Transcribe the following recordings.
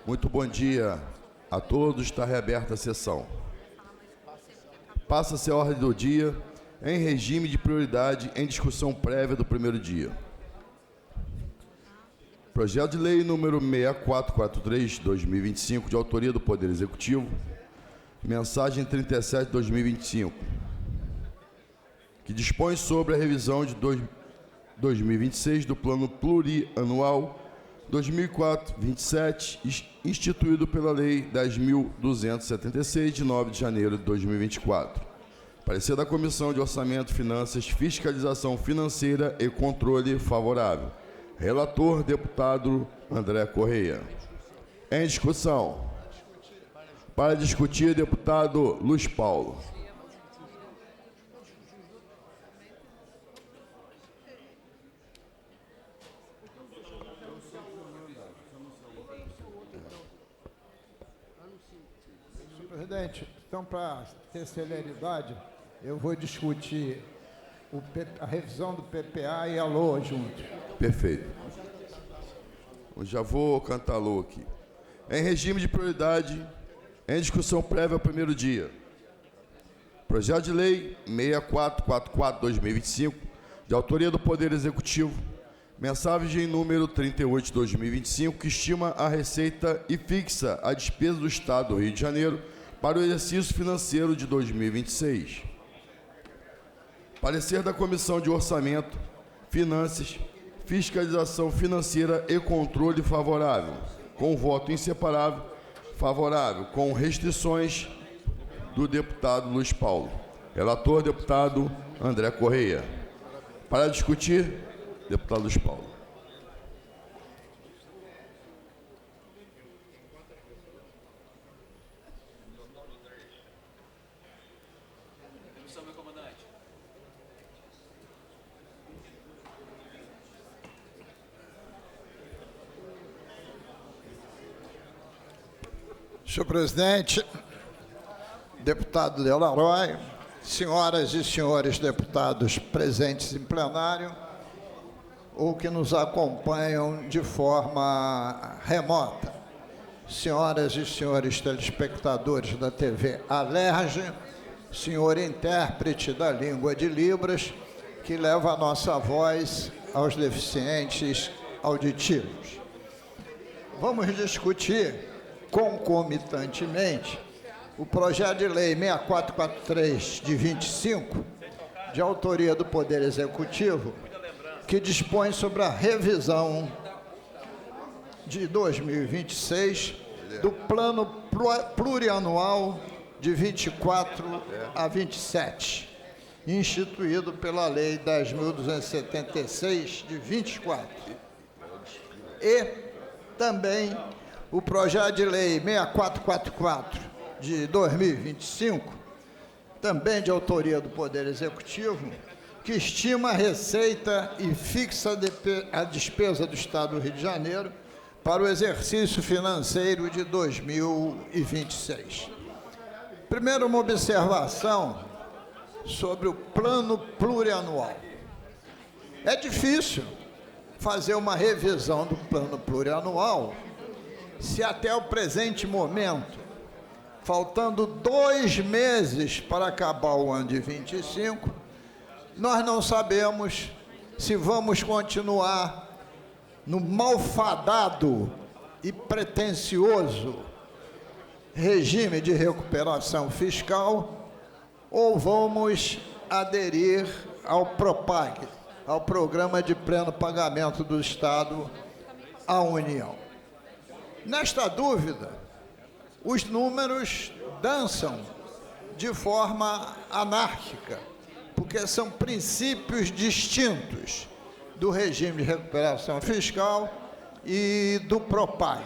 Muito bom dia a todos. Está reaberta a sessão. Passa-se a ordem do dia em regime de prioridade em discussão prévia do primeiro dia. Projeto de lei número 6443/2025, de autoria do Poder Executivo, mensagem 37/2025, que dispõe sobre a revisão de 2026 do Plano Plurianual 2004-27, instituído pela Lei 10.276, de 9 de janeiro de 2024. Parecer da Comissão de Orçamento, Finanças, Fiscalização Financeira e Controle favorável. Relator, deputado André Correia. Em discussão. Para discutir, deputado Luiz Paulo. Senhor presidente, então, para ter celeridade, eu vou discutir a revisão do PPA e a LOA junto. Perfeito. Eu já vou cantar a LOA aqui. Em regime de prioridade, em discussão prévia ao primeiro dia. Projeto de lei 6444/2025, de autoria do Poder Executivo, mensagem número 38/2025, que estima a receita e fixa a despesa do Estado do Rio de Janeiro para o exercício financeiro de 2026. Parecer da Comissão de Orçamento, Finanças, Fiscalização Financeira e Controle favorável, com voto inseparável, favorável, com restrições do deputado Luiz Paulo. Relator, deputado André Correia. Para discutir, deputado Luiz Paulo. Senhor presidente, deputado Delaroy, senhoras e senhores deputados presentes em plenário ou que nos acompanham de forma remota, senhoras e senhores telespectadores da TV Alerj, senhor intérprete da língua de Libras, que leva a nossa voz aos deficientes auditivos. Vamos discutir concomitantemente o projeto de lei 6443 de 25, de autoria do Poder Executivo, que dispõe sobre a revisão de 2026 do Plano Plurianual de 24 a 27, instituído pela Lei 10.276 de 24. E também o projeto de lei 6444 de 2025, também de autoria do Poder Executivo, que estima a receita e fixa a despesa do Estado do Rio de Janeiro para o exercício financeiro de 2026. Primeiro, uma observação sobre o plano plurianual. É difícil fazer uma revisão do plano plurianual se até o presente momento, faltando 2 meses para acabar o ano de 25, nós não sabemos se vamos continuar no malfadado e pretensioso regime de recuperação fiscal ou vamos aderir ao PROPAG, ao Programa de Pleno Pagamento do Estado à União. Nesta dúvida, os números dançam de forma anárquica, porque são princípios distintos do regime de recuperação fiscal e do PROPAG.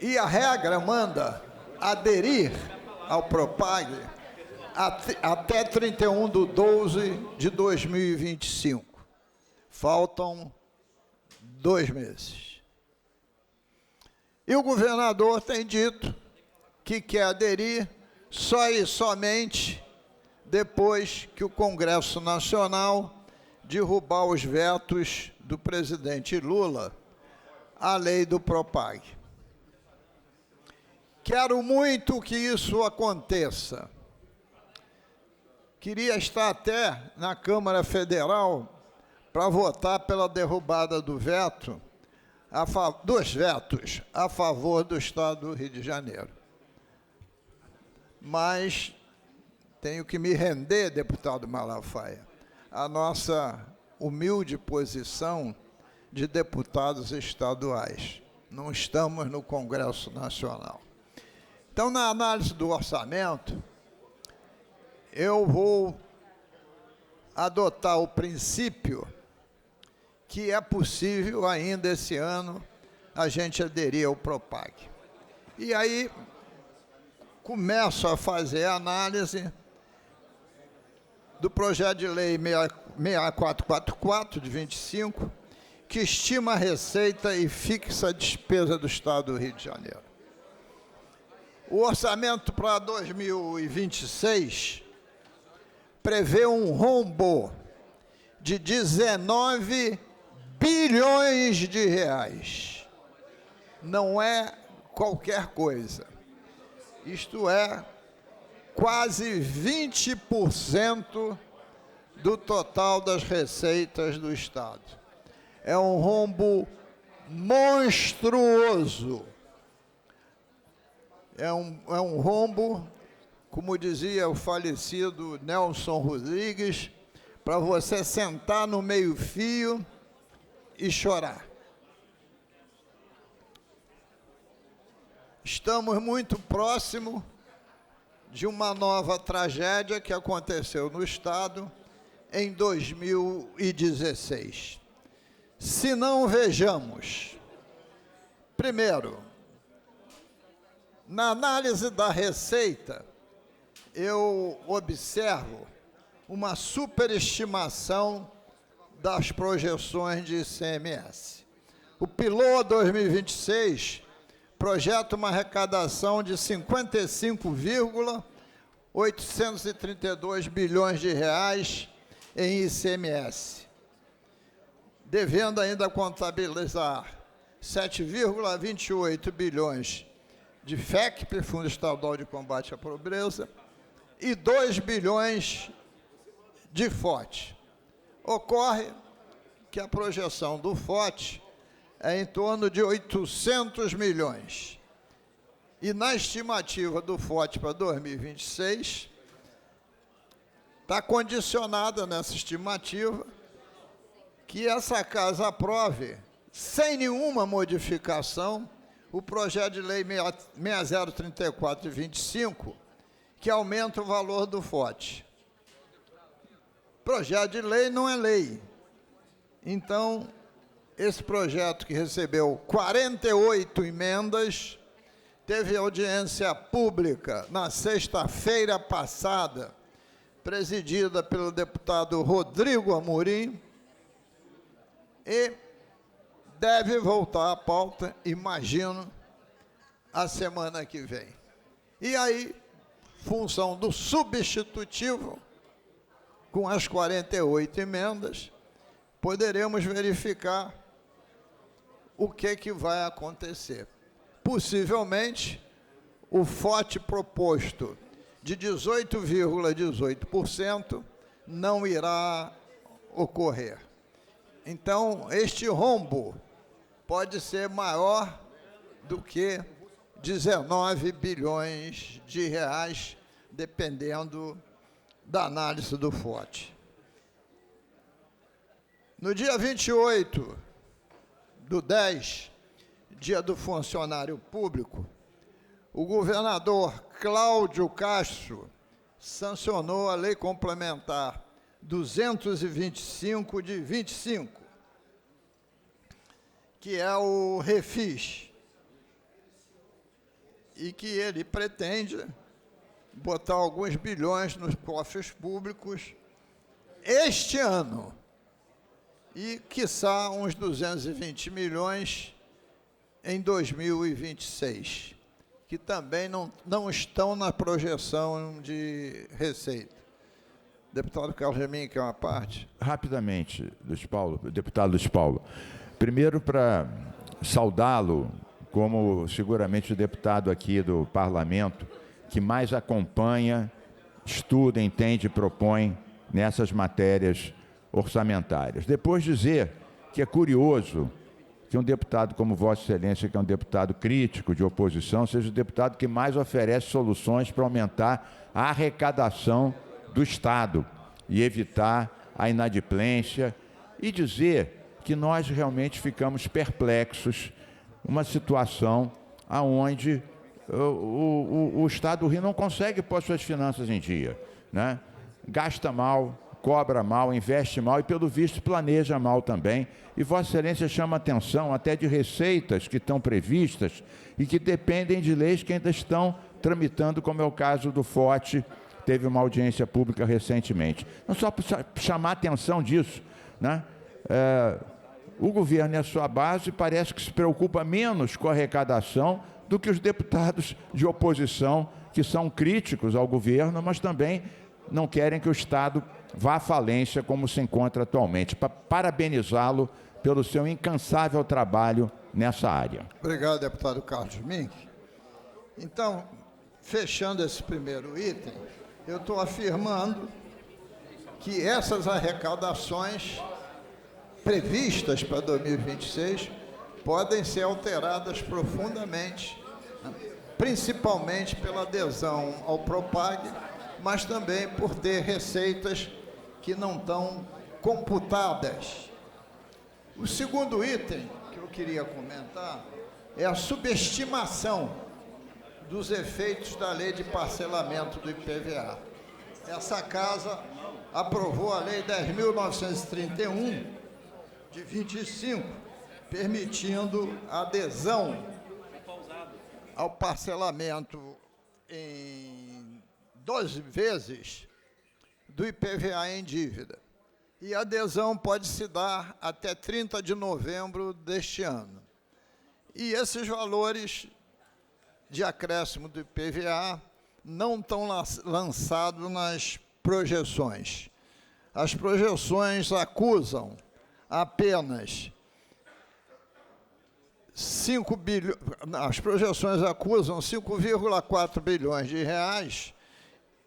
E a regra manda aderir ao PROPAG até 31/12/2025. Faltam 2 meses. E o governador tem dito que quer aderir só e somente depois que o Congresso Nacional derrubar os vetos do presidente Lula a lei do Propag. Quero muito que isso aconteça. Queria estar até na Câmara Federal para votar pela derrubada do veto, dos vetos a favor do Estado do Rio de Janeiro. Mas tenho que me render, deputado Malafaia, à nossa humilde posição de deputados estaduais. Não estamos no Congresso Nacional. Então, na análise do orçamento, eu vou adotar o princípio que é possível ainda esse ano a gente aderir ao Propag. E aí começo a fazer a análise do projeto de lei 6444, de 25, que estima a receita e fixa a despesa do Estado do Rio de Janeiro. O orçamento para 2026 prevê um rombo de 19 bilhões de reais. Não é qualquer coisa. Isto é quase 20% do total das receitas do Estado. É um rombo monstruoso. É um rombo, como dizia o falecido Nelson Rodrigues, para você sentar no meio-fio e chorar. Estamos muito próximo de uma nova tragédia que aconteceu no Estado em 2016. Se não vejamos, primeiro, na análise da receita, eu observo uma superestimação das projeções de ICMS. O Pilô 2026 projeta uma arrecadação de 55,832 bilhões de reais em ICMS, devendo ainda contabilizar 7,28 bilhões de FECP, Fundo Estadual de Combate à Pobreza, e 2 bilhões de FOT. Ocorre que a projeção do FOT é em torno de 800 milhões. E na estimativa do FOT para 2026, está condicionada nessa estimativa que essa casa aprove, sem nenhuma modificação, o projeto de lei 6034 de 25, que aumenta o valor do FOT. Projeto de lei não é lei. Então, esse projeto, que recebeu 48 emendas, teve audiência pública na sexta-feira passada, presidida pelo deputado Rodrigo Amorim, e deve voltar à pauta, imagino, a semana que vem. E aí, função do substitutivo, com as 48 emendas, poderemos verificar o que vai acontecer. Possivelmente, o FOT proposto de 18,18% não irá ocorrer. Então, este rombo pode ser maior do que 19 bilhões de reais, dependendo da análise do FOT. No dia 28/10, dia do funcionário público, o governador Cláudio Castro sancionou a Lei Complementar 225 de 25, que é o Refis, e que ele pretende botar alguns bilhões nos cofres públicos este ano, e, quiçá, uns 220 milhões em 2026, que também não estão na projeção de receita. Deputado Carlos Gemin, que é uma parte. Rapidamente, deputado Luiz Paulo. Primeiro, para saudá-lo como seguramente o deputado aqui do Parlamento que mais acompanha, estuda, entende e propõe nessas matérias orçamentárias. Depois dizer que é curioso que um deputado como Vossa Excelência, que é um deputado crítico de oposição, seja o deputado que mais oferece soluções para aumentar a arrecadação do Estado e evitar a inadimplência, e dizer que nós realmente ficamos perplexos, uma situação onde o Estado do Rio não consegue pôr suas finanças em dia, né? Gasta mal, cobra mal, investe mal e, pelo visto, planeja mal também. E Vossa Excelência chama atenção até de receitas que estão previstas e que dependem de leis que ainda estão tramitando, como é o caso do FOT, teve uma audiência pública recentemente. Não só para chamar atenção disso, né? O governo e a sua base parece que se preocupa menos com a arrecadação do que os deputados de oposição, que são críticos ao governo, mas também não querem que o Estado vá à falência como se encontra atualmente. Para parabenizá-lo pelo seu incansável trabalho nessa área. Obrigado, deputado Carlos Mink. Então, fechando esse primeiro item, eu estou afirmando que essas arrecadações previstas para 2026 podem ser alteradas profundamente, principalmente pela adesão ao Propag, mas também por ter receitas que não estão computadas. O segundo item que eu queria comentar é a subestimação dos efeitos da lei de parcelamento do IPVA. Essa casa aprovou a lei 10.931, de 25, permitindo a adesão ao parcelamento em 12 vezes do IPVA em dívida. E a adesão pode se dar até 30 de novembro deste ano. E esses valores de acréscimo do IPVA não estão lançados nas projeções. As projeções acusam apenas 5 bilhões, as projeções acusam 5,4 bilhões de reais,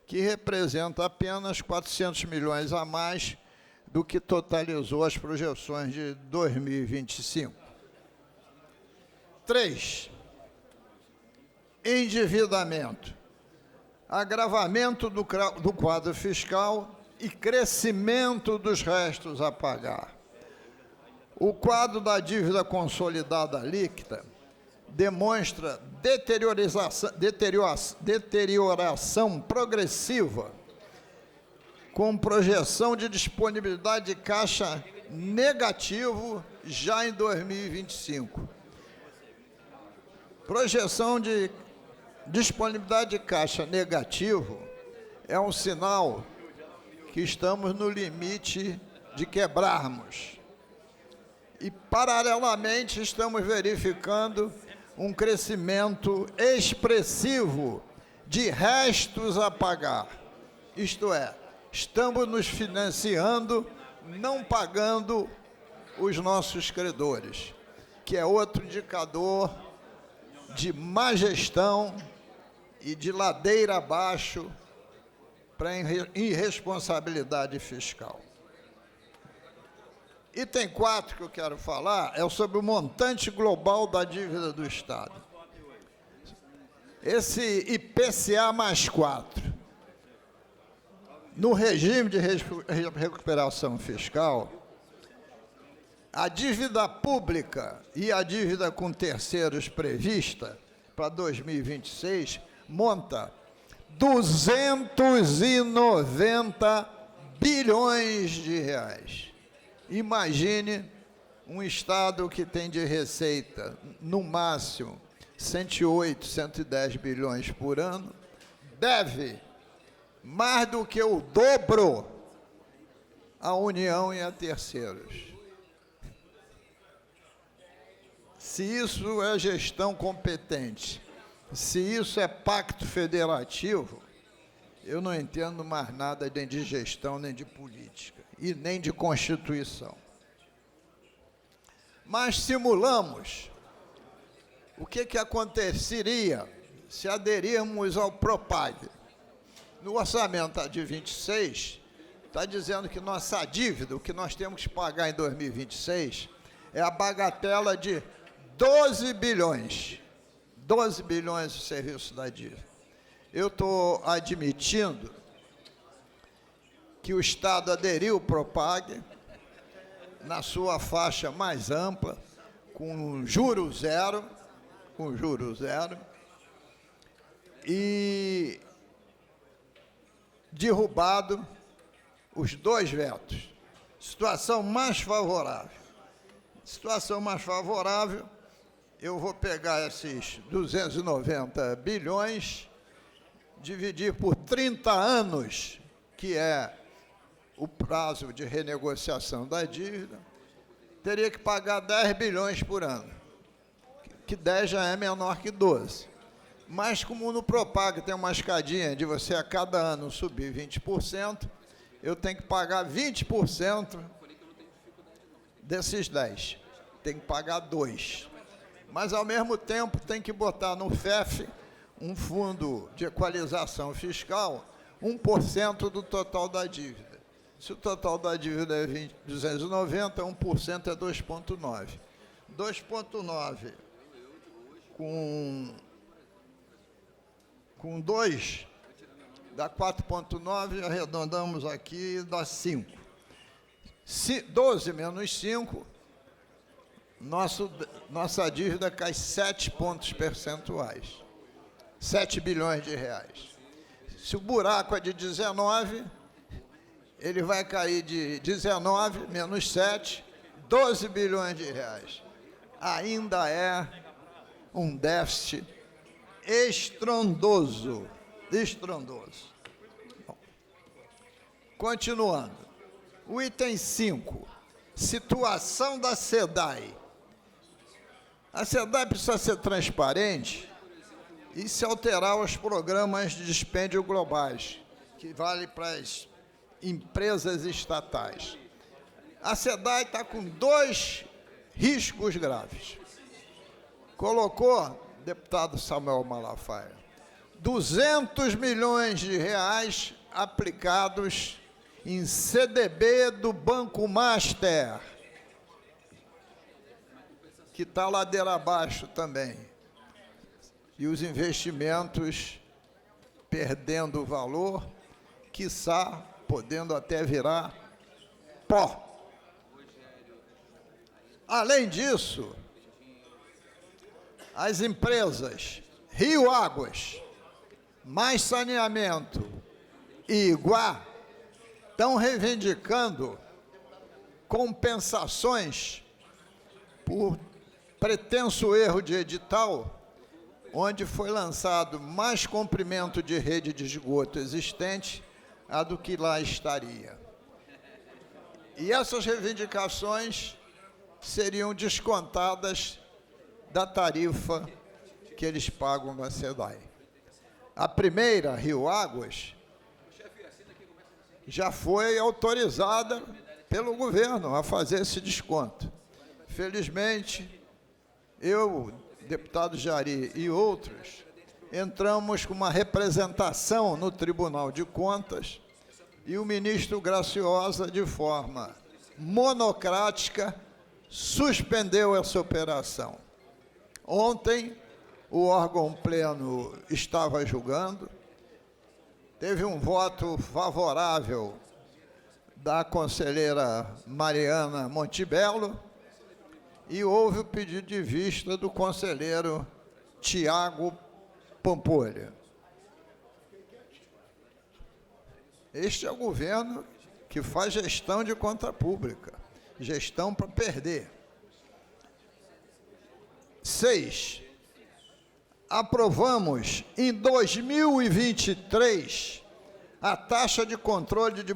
que representa apenas 400 milhões a mais do que totalizou as projeções de 2025. 3. Endividamento. Agravamento do quadro fiscal e crescimento dos restos a pagar. O quadro da dívida consolidada líquida demonstra deterioração progressiva, com projeção de disponibilidade de caixa negativo já em 2025. Projeção de disponibilidade de caixa negativo é um sinal que estamos no limite de quebrarmos. E, paralelamente, estamos verificando um crescimento expressivo de restos a pagar. Isto é, estamos nos financiando, não pagando os nossos credores, que é outro indicador de má gestão e de ladeira abaixo para irresponsabilidade fiscal. Item 4 que eu quero falar é sobre o montante global da dívida do Estado. Esse IPCA mais 4, no regime de recuperação fiscal, a dívida pública e a dívida com terceiros prevista para 2026 monta 290 bilhões de reais. Imagine um Estado que tem de receita, no máximo, 108, 110 bilhões por ano, deve mais do que o dobro à União e a terceiros. Se isso é gestão competente, se isso é pacto federativo, eu não entendo mais nada nem de gestão, nem de política, e nem de Constituição. Mas simulamos o que aconteceria se aderirmos ao Propag? No orçamento de 26, está dizendo que nossa dívida, o que nós temos que pagar em 2026, é a bagatela de 12 bilhões. 12 bilhões de serviço da dívida. Eu estou admitindo que o Estado aderiu ao Propag na sua faixa mais ampla, com juro zero, e derrubado os 2 vetos. Situação mais favorável. Situação mais favorável, eu vou pegar esses 290 bilhões, dividir por 30 anos, que é o prazo de renegociação da dívida, teria que pagar 10 bilhões por ano, que 10 já é menor que 12. Mas como no Propag tem uma escadinha de você a cada ano subir 20%, eu tenho que pagar 20% desses 10. Tem que pagar 2. Mas, ao mesmo tempo, tem que botar no FEF, um fundo de equalização fiscal, 1% do total da dívida. Se o total da dívida é 290, 1% é 2,9. 2,9 com 2, dá 4,9, arredondamos aqui, dá 5. 12 menos 5, nossa dívida cai 7 pontos percentuais, 7 bilhões de reais. Se o buraco é de 19, ele vai cair de 19 menos 7, 12 bilhões de reais. Ainda é um déficit estrondoso. Bom, continuando. O item 5, situação da SEDAI. A SEDAI precisa ser transparente e se alterar os programas de dispêndio globais, que vale para as empresas estatais. A SEDAI está com 2 riscos graves. Colocou, deputado Samuel Malafaia, 200 milhões de reais aplicados em CDB do Banco Master, que está ladeira abaixo também. E os investimentos perdendo valor, quiçá podendo até virar pó. Além disso, as empresas Rio Águas, Mais Saneamento e Iguá estão reivindicando compensações por pretenso erro de edital, onde foi lançado mais comprimento de rede de esgoto existente a do que lá estaria. E essas reivindicações seriam descontadas da tarifa que eles pagam na SEDAI. A primeira, Rio Águas, já foi autorizada pelo governo a fazer esse desconto. Felizmente, eu, deputado Jari e outros, entramos com uma representação no Tribunal de Contas e o ministro Graciosa, de forma monocrática, suspendeu essa operação. Ontem, o órgão pleno estava julgando, teve um voto favorável da conselheira Mariana Montebello e houve o pedido de vista do conselheiro Tiago Pampolha. Este é o governo que faz gestão de conta pública, gestão para perder. 6. Aprovamos em 2023 a taxa de controle de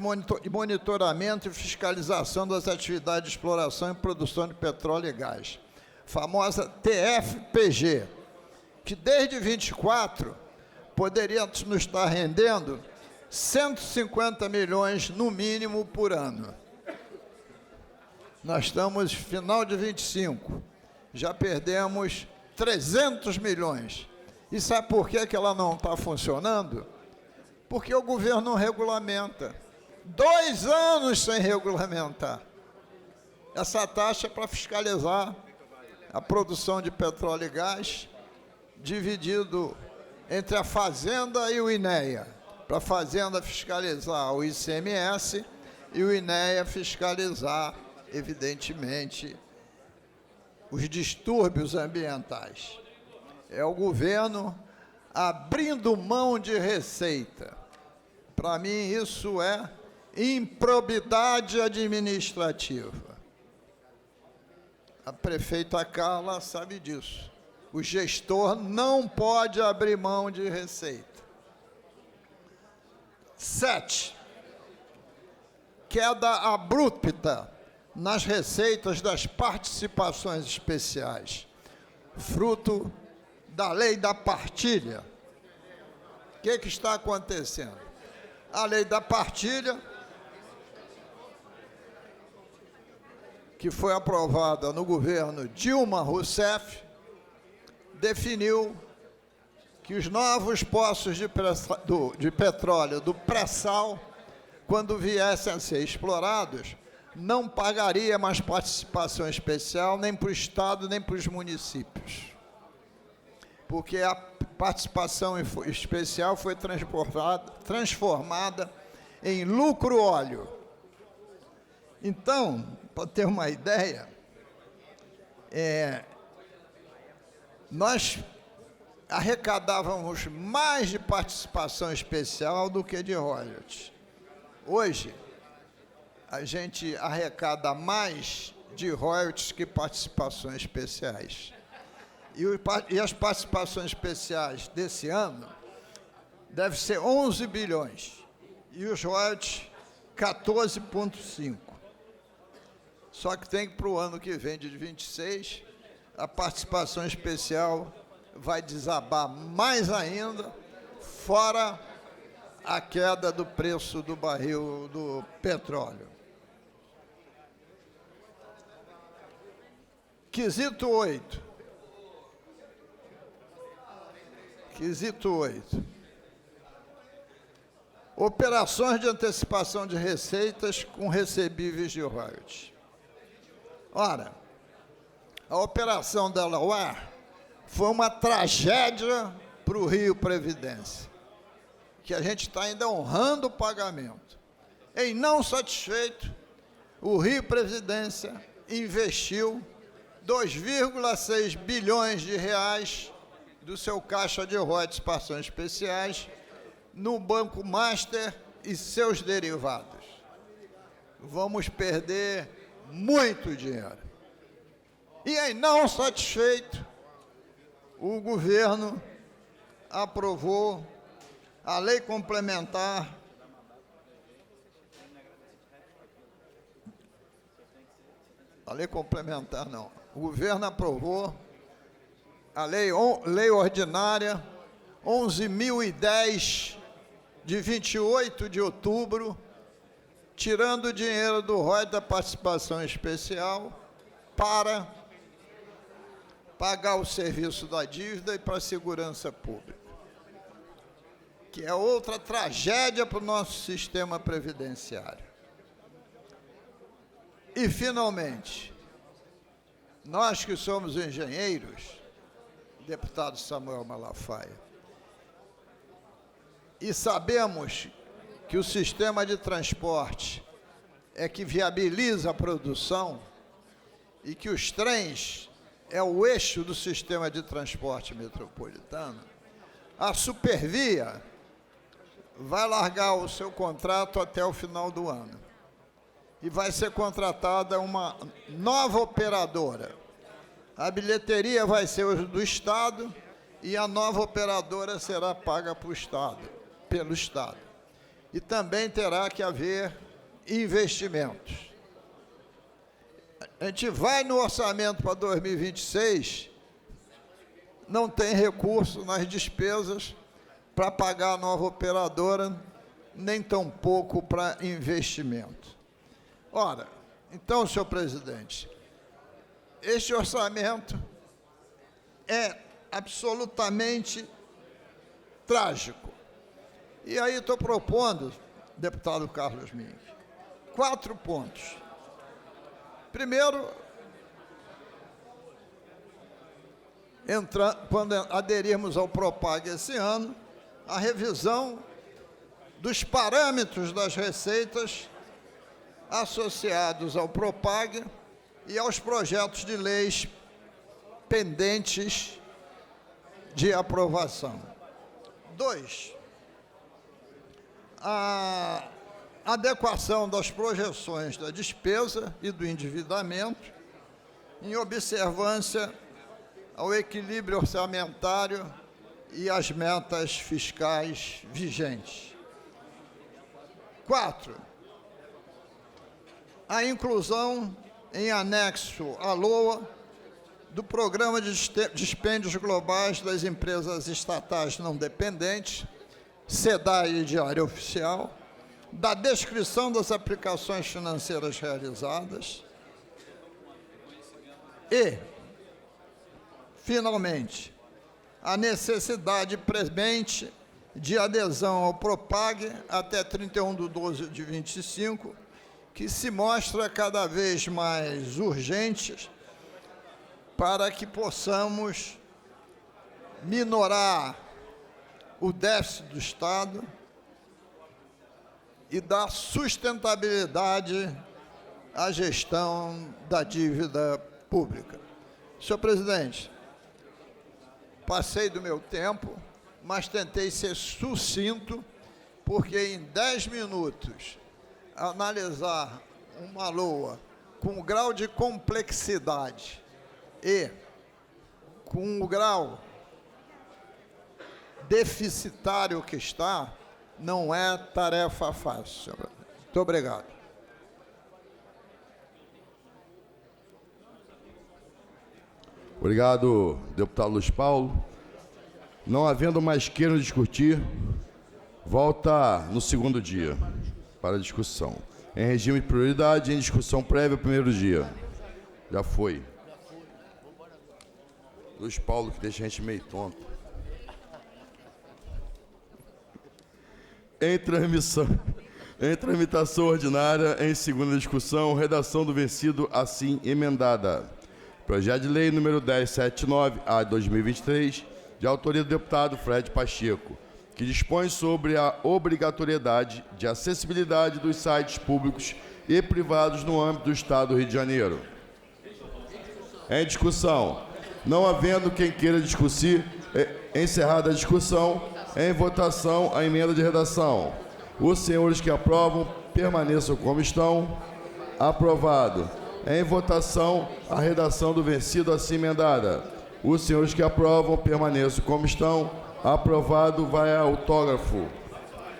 monitoramento e fiscalização das atividades de exploração e produção de petróleo e gás, famosa TFPG, que desde 24 poderia nos estar rendendo 150 milhões no mínimo por ano. Nós estamos final de 25, já perdemos 300 milhões. E sabe por que ela não está funcionando? Porque o governo não regulamenta. 2 anos sem regulamentar. Essa taxa é para fiscalizar a produção de petróleo e gás, dividido entre a Fazenda e o INEA. Para a Fazenda fiscalizar o ICMS e o INEA fiscalizar, evidentemente, os distúrbios ambientais. É o governo abrindo mão de receita. Para mim, isso é improbidade administrativa. A prefeita Carla sabe disso. O gestor não pode abrir mão de receita. 7. Queda abrupta nas receitas das participações especiais, fruto da lei da partilha. O que está acontecendo? A lei da partilha, que foi aprovada no governo Dilma Rousseff, definiu que os novos poços de petróleo do pré-sal, quando viessem a ser explorados, não pagaria mais participação especial nem para o Estado, nem para os municípios. Porque a participação especial foi transformada em lucro óleo. Então, para ter uma ideia, nós arrecadávamos mais de participação especial do que de royalties. Hoje, a gente arrecada mais de royalties que participações especiais. E as participações especiais desse ano devem ser 11 bilhões. E os royalties, 14,5. Só que tem que para o ano que vem, de 26, a participação especial vai desabar mais ainda, fora a queda do preço do barril do petróleo. Quesito 8. Quesito 8. Operações de antecipação de receitas com recebíveis de royalties. Ora, a operação Delaware foi uma tragédia para o Rio Previdência, que a gente está ainda honrando o pagamento. Em não satisfeito, o Rio Previdência investiu 2,6 bilhões de reais do seu caixa de royalties e participações especiais no Banco Master e seus derivados. Vamos perder muito dinheiro. E em não satisfeito, o governo aprovou a lei complementar o governo aprovou a lei ordinária 11.010 de 28 de outubro, tirando o dinheiro do royalties da participação especial para pagar o serviço da dívida e para a segurança pública, que é outra tragédia para o nosso sistema previdenciário. E, finalmente, nós que somos engenheiros, deputado Samuel Malafaia, e sabemos que o sistema de transporte é que viabiliza a produção e que os trens é o eixo do sistema de transporte metropolitano, a Supervia vai largar o seu contrato até o final do ano e vai ser contratada uma nova operadora. A bilheteria vai ser do Estado e a nova operadora será paga pelo Estado. E também terá que haver investimentos. A gente vai no orçamento para 2026, não tem recurso nas despesas para pagar a nova operadora, nem tampouco para investimento. Ora, então, senhor presidente, este orçamento é absolutamente trágico. E aí estou propondo, deputado Carlos Mink, 4 pontos. Primeiro, quando aderirmos ao Propag esse ano, a revisão dos parâmetros das receitas associados ao Propag e aos projetos de leis pendentes de aprovação. 2, a adequação das projeções da despesa e do endividamento em observância ao equilíbrio orçamentário e às metas fiscais vigentes. 4, a inclusão em anexo à LOA do Programa de Dispêndios Globais das Empresas Estatais Não Dependentes, SEDAI e Diário Oficial, da descrição das aplicações financeiras realizadas e, finalmente, a necessidade premente de adesão ao Propag até 31/12/25, que se mostra cada vez mais urgente para que possamos minorar o déficit do Estado e dar sustentabilidade à gestão da dívida pública. Senhor presidente, passei do meu tempo, mas tentei ser sucinto, porque em 10 minutos, analisar uma LOA com o grau de complexidade e com o grau deficitário que está, não é tarefa fácil, senhor. Muito obrigado. Obrigado, deputado Luiz Paulo. Não havendo mais queiram discutir, volta no segundo dia para a discussão. Em regime de prioridade, em discussão prévia, primeiro dia. Já foi. Luiz Paulo, que deixa a gente meio tonto. Em tramitação ordinária, em segunda discussão, redação do vencido assim emendada. Projeto de lei número 1079-A de 2023, de autoria do deputado Fred Pacheco, que dispõe sobre a obrigatoriedade de acessibilidade dos sites públicos e privados no âmbito do Estado do Rio de Janeiro. Em discussão. Não havendo quem queira discutir, encerrada a discussão, em votação a emenda de redação. Os senhores que aprovam permaneçam como estão. Aprovado. Em votação a redação do vencido assim emendada. Os senhores que aprovam permaneçam como estão. Aprovado. Vai ao autógrafo.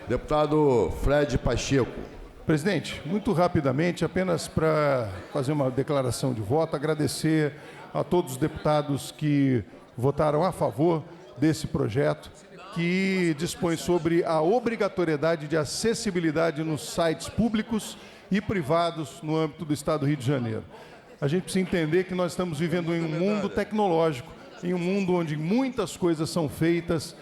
Deputado Fred Pacheco. Presidente, muito rapidamente, apenas para fazer uma declaração de voto, agradecer a todos os deputados que votaram a favor desse projeto, que dispõe sobre a obrigatoriedade de acessibilidade nos sites públicos e privados no âmbito do Estado do Rio de Janeiro. A gente precisa entender que nós estamos vivendo em um mundo tecnológico, em um mundo onde muitas coisas são feitas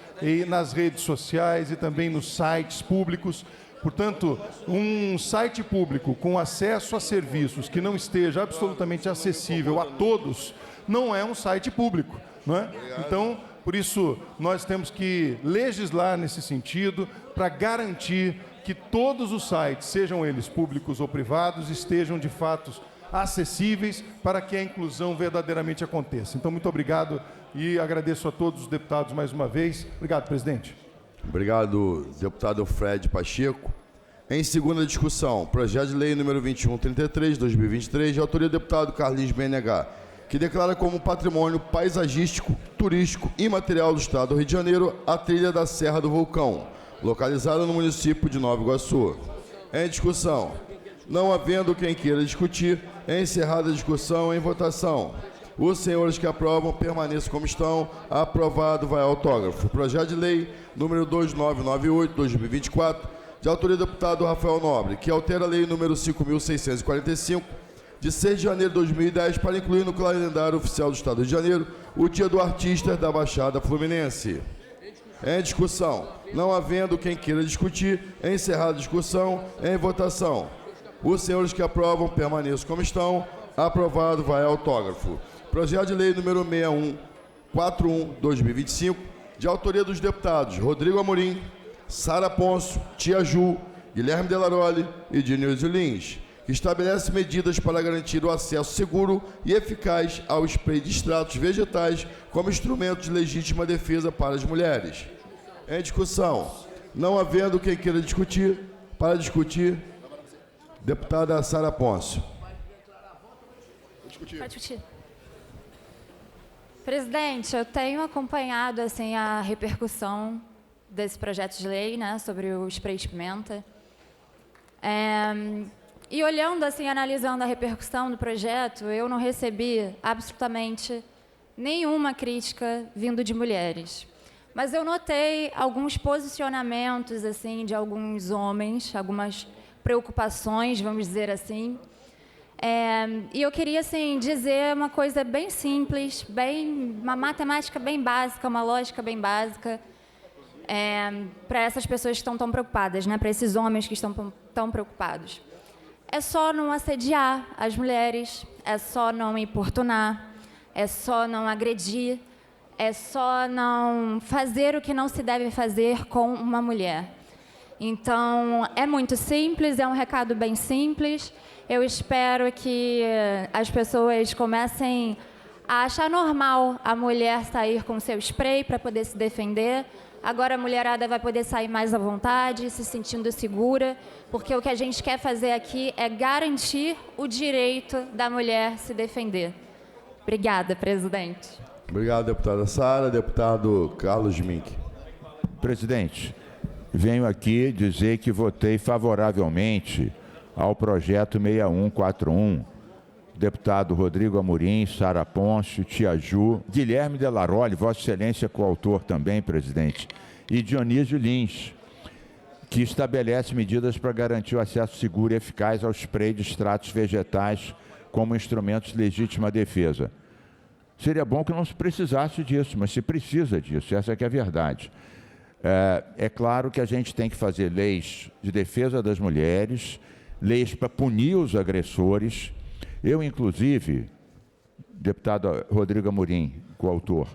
nas redes sociais e também nos sites públicos. Portanto, um site público com acesso a serviços que não esteja absolutamente acessível a todos, não é um site público, não é? Então, por isso, nós temos que legislar nesse sentido para garantir que todos os sites, sejam eles públicos ou privados, estejam de fato acessíveis para que a inclusão verdadeiramente aconteça. Então, muito obrigado e agradeço a todos os deputados mais uma vez. Obrigado, presidente. Obrigado, deputado Fred Pacheco. Em segunda discussão, projeto de lei número 2133, 2023, de autoria do deputado Carlinhos BNH, que declara como patrimônio paisagístico, turístico e imaterial do Estado do Rio de Janeiro a trilha da Serra do Vulcão, localizada no município de Nova Iguaçu. Em discussão. Não havendo quem queira discutir, é encerrada a discussão em votação. Os senhores que aprovam permaneçam como estão. Aprovado. Vai ao autógrafo. Projeto de lei número 2998, 2024, de autoria do deputado Rafael Nobre, que altera a lei número 5.645, de 6 de janeiro de 2010 para incluir no calendário oficial do Estado do Rio de Janeiro o Dia do Artista da Baixada Fluminense. Em discussão. Não havendo quem queira discutir, encerrada a discussão, em votação. Os senhores que aprovam permaneçam como estão. Aprovado, vai autógrafo. Projeto de lei número 6141/2025, de autoria dos deputados Rodrigo Amorim, Sara Ponço, Tia Ju, Guilherme Delaroli e Dionísio Lins, que estabelece medidas para garantir o acesso seguro e eficaz ao spray de extratos vegetais como instrumento de legítima defesa para as mulheres. Em discussão. Não havendo quem queira discutir, para discutir, deputada Sara Ponço. Pode discutir. Presidente, eu tenho acompanhado assim, a repercussão desse projeto de lei, né, sobre o spray de pimenta. E olhando, assim, analisando a repercussão do projeto, eu não recebi absolutamente nenhuma crítica vindo de mulheres. Mas eu notei alguns posicionamentos, assim, de alguns homens, algumas preocupações, vamos dizer assim. E eu queria, assim, dizer uma coisa bem simples, uma matemática bem básica, uma lógica bem básica, para essas pessoas que estão tão preocupadas, né? Para esses homens que estão tão preocupados. É só não assediar as mulheres, é só não importunar, é só não agredir, é só não fazer o que não se deve fazer com uma mulher. Então, é muito simples, é um recado bem simples. Eu espero que as pessoas comecem a achar normal a mulher sair com seu spray para poder se defender. Agora a mulherada vai poder sair mais à vontade, se sentindo segura, porque o que a gente quer fazer aqui é garantir o direito da mulher se defender. Obrigada, presidente. Obrigado, deputada Sara. Deputado Carlos Mink. Presidente, venho aqui dizer que votei favoravelmente ao projeto 6141, deputado Rodrigo Amorim, Sara Ponço, Tia Ju, Guilherme Delaroli, Vossa Excelência coautor também, presidente, e Dionísio Lins, que estabelece medidas para garantir o acesso seguro e eficaz ao spray de extratos vegetais como instrumentos de legítima defesa. Seria bom que não se precisasse disso, mas se precisa disso, essa que é a verdade. É claro que a gente tem que fazer leis de defesa das mulheres, leis para punir os agressores. Eu, inclusive, deputado Rodrigo Amorim, coautor,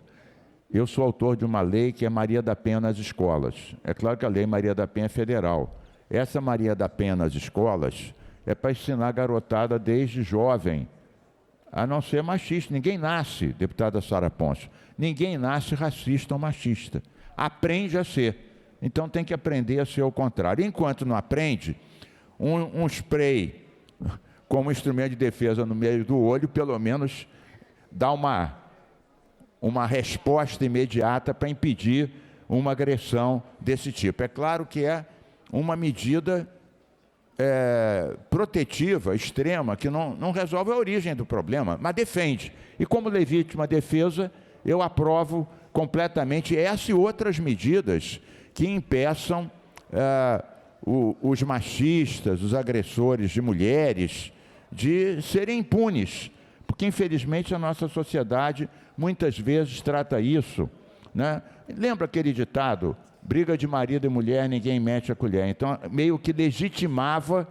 eu sou autor de uma lei que é Maria da Penha nas escolas. É claro que a lei Maria da Penha é federal. Essa Maria da Penha nas escolas é para ensinar a garotada desde jovem a não ser machista. Ninguém nasce, deputada Sara Ponço, ninguém nasce racista ou machista. Aprende a ser. Então tem que aprender a ser o contrário. Enquanto não aprende, um spray como instrumento de defesa no meio do olho, pelo menos dá uma resposta imediata para impedir uma agressão desse tipo. É claro que é uma medida protetiva, extrema, que não resolve a origem do problema, mas defende. E como legítima defesa, eu aprovo completamente essa e outras medidas que impeçam os machistas, os agressores de mulheres, de serem impunes, porque infelizmente a nossa sociedade muitas vezes trata isso, né? Lembra aquele ditado, briga de marido e mulher, ninguém mete a colher? Então, meio que legitimava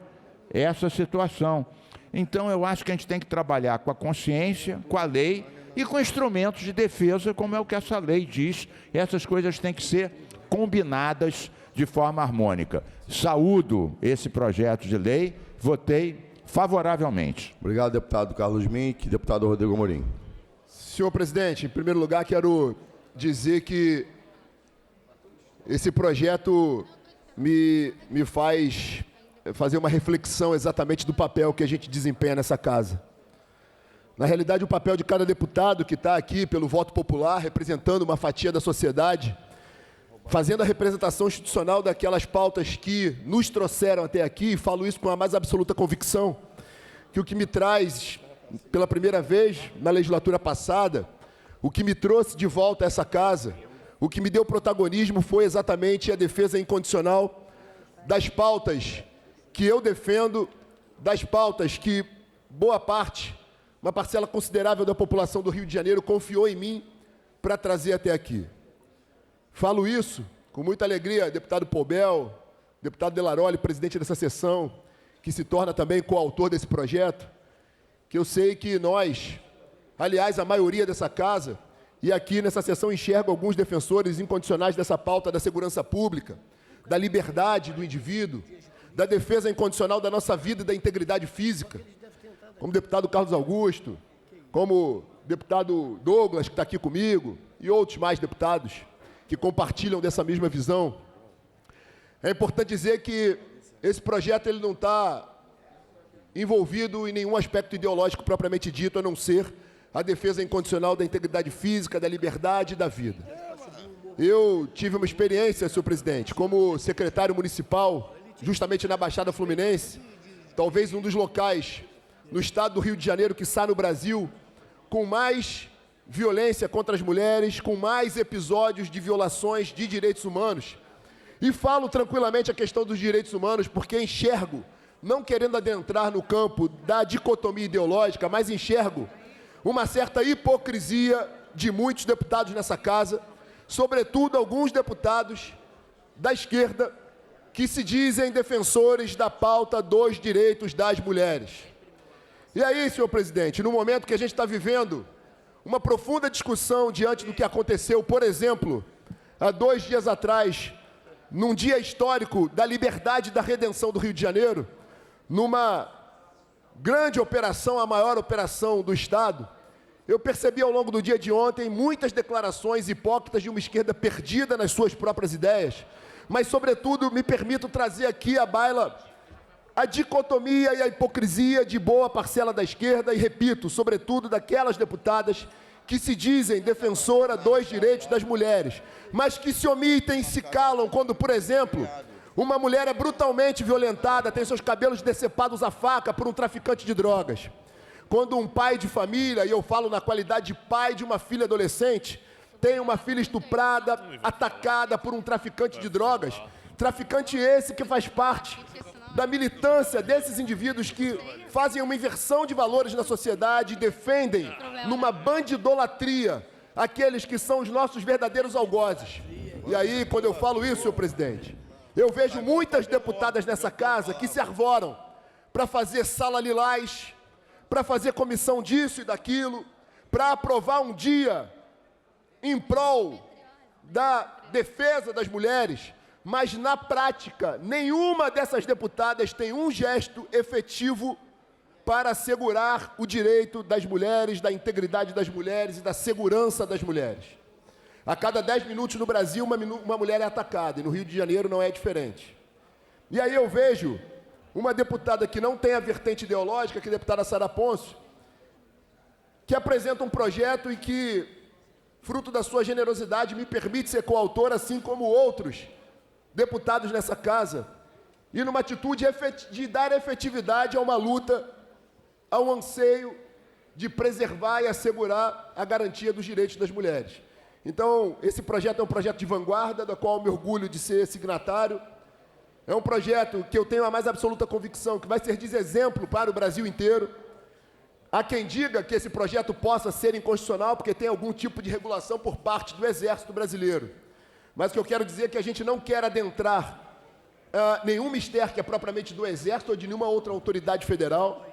essa situação. Então, eu acho que a gente tem que trabalhar com a consciência, com a lei e com instrumentos de defesa, como é o que essa lei diz. Essas coisas têm que ser combinadas de forma harmônica. Saúdo esse projeto de lei, votei favoravelmente. Obrigado, deputado Carlos Mink. Deputado Rodrigo Amorim. Senhor presidente, em primeiro lugar, quero dizer que esse projeto me faz fazer uma reflexão exatamente do papel que a gente desempenha nessa casa. Na realidade, o papel de cada deputado que está aqui pelo voto popular, representando uma fatia da sociedade, fazendo a representação institucional daquelas pautas que nos trouxeram até aqui, e falo isso com a mais absoluta convicção, que o que me traz, pela primeira vez na legislatura passada, o que me trouxe de volta a essa casa, o que me deu protagonismo foi exatamente a defesa incondicional das pautas que eu defendo, das pautas que boa parte, uma parcela considerável da população do Rio de Janeiro confiou em mim para trazer até aqui. Falo isso com muita alegria, deputado Poubel, deputado Delaroli, presidente dessa sessão, que se torna também coautor desse projeto, que eu sei que nós, aliás, a maioria dessa casa, e aqui nessa sessão enxergo alguns defensores incondicionais dessa pauta da segurança pública, da liberdade do indivíduo, da defesa incondicional da nossa vida e da integridade física, como o deputado Carlos Augusto, como o deputado Douglas, que está aqui comigo, e outros mais deputados que compartilham dessa mesma visão. É importante dizer que esse projeto ele não está envolvido em nenhum aspecto ideológico propriamente dito, a não ser a defesa incondicional da integridade física, da liberdade e da vida. Eu tive uma experiência, senhor presidente, como secretário municipal, justamente na Baixada Fluminense, talvez um dos locais no estado do Rio de Janeiro, quiçá no Brasil, com mais violência contra as mulheres, com mais episódios de violações de direitos humanos. E falo tranquilamente a questão dos direitos humanos porque enxergo, não querendo adentrar no campo da dicotomia ideológica, mas enxergo uma certa hipocrisia de muitos deputados nessa casa, sobretudo alguns deputados da esquerda, que se dizem defensores da pauta dos direitos das mulheres. E aí, senhor presidente, no momento que a gente está vivendo uma profunda discussão diante do que aconteceu, por exemplo, há 2 dias atrás, num dia histórico da liberdade e da redenção do Rio de Janeiro, numa grande operação, a maior operação do Estado, eu percebi ao longo do dia de ontem muitas declarações hipócritas de uma esquerda perdida nas suas próprias ideias, mas, sobretudo, me permito trazer aqui à baila a dicotomia e a hipocrisia de boa parcela da esquerda e, repito, sobretudo daquelas deputadas que se dizem defensora dos direitos das mulheres, mas que se omitem e se calam quando, por exemplo, uma mulher é brutalmente violentada, tem seus cabelos decepados à faca por um traficante de drogas. Quando um pai de família, e eu falo na qualidade de pai de uma filha adolescente, tem uma filha estuprada, atacada por um traficante de drogas, traficante esse que faz parte da militância desses indivíduos que fazem uma inversão de valores na sociedade e defendem numa bandidolatria aqueles que são os nossos verdadeiros algozes. E aí, quando eu falo isso, senhor presidente, eu vejo muitas deputadas nessa casa que se arvoram para fazer sala lilás, para fazer comissão disso e daquilo, para aprovar um dia em prol da defesa das mulheres, mas na prática, nenhuma dessas deputadas tem um gesto efetivo para assegurar o direito das mulheres, da integridade das mulheres e da segurança das mulheres. A cada 10 minutos no Brasil, uma mulher é atacada, e no Rio de Janeiro não é diferente. E aí eu vejo uma deputada que não tem a vertente ideológica, que é a deputada Sara Pôncio, que apresenta um projeto e que, fruto da sua generosidade, me permite ser coautor, assim como outros deputados nessa casa, e numa atitude de dar efetividade a uma luta, a um anseio de preservar e assegurar a garantia dos direitos das mulheres. Então, esse projeto é um projeto de vanguarda, da qual eu me orgulho de ser signatário. É um projeto que eu tenho a mais absoluta convicção que vai servir de exemplo para o Brasil inteiro. Há quem diga que esse projeto possa ser inconstitucional porque tem algum tipo de regulação por parte do Exército Brasileiro. Mas o que eu quero dizer é que a gente não quer adentrar nenhum mistério que é propriamente do Exército ou de nenhuma outra autoridade federal.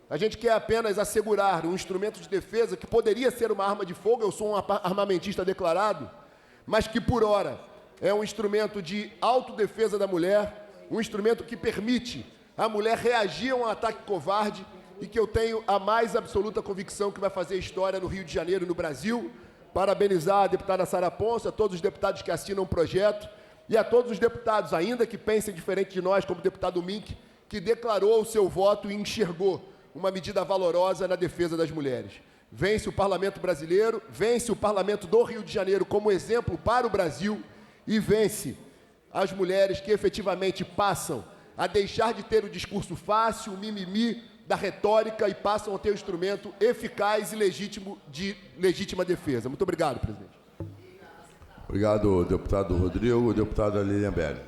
A gente quer apenas assegurar um instrumento de defesa que poderia ser uma arma de fogo, eu sou um armamentista declarado, mas que, por hora, é um instrumento de autodefesa da mulher, um instrumento que permite a mulher reagir a um ataque covarde e que eu tenho a mais absoluta convicção que vai fazer história no Rio de Janeiro e no Brasil. Parabenizar a deputada Sara Pôncio, a todos os deputados que assinam o projeto e a todos os deputados, ainda que pensem diferente de nós, como o deputado Mink, que declarou o seu voto e enxergou uma medida valorosa na defesa das mulheres. Vence o Parlamento brasileiro, vence o Parlamento do Rio de Janeiro como exemplo para o Brasil e vence as mulheres que efetivamente passam a deixar de ter o discurso fácil, o mimimi da retórica e passam a ter um instrumento eficaz e legítimo de legítima defesa. Muito obrigado, presidente. Obrigado, deputado Rodrigo. Deputada Lilian Belli.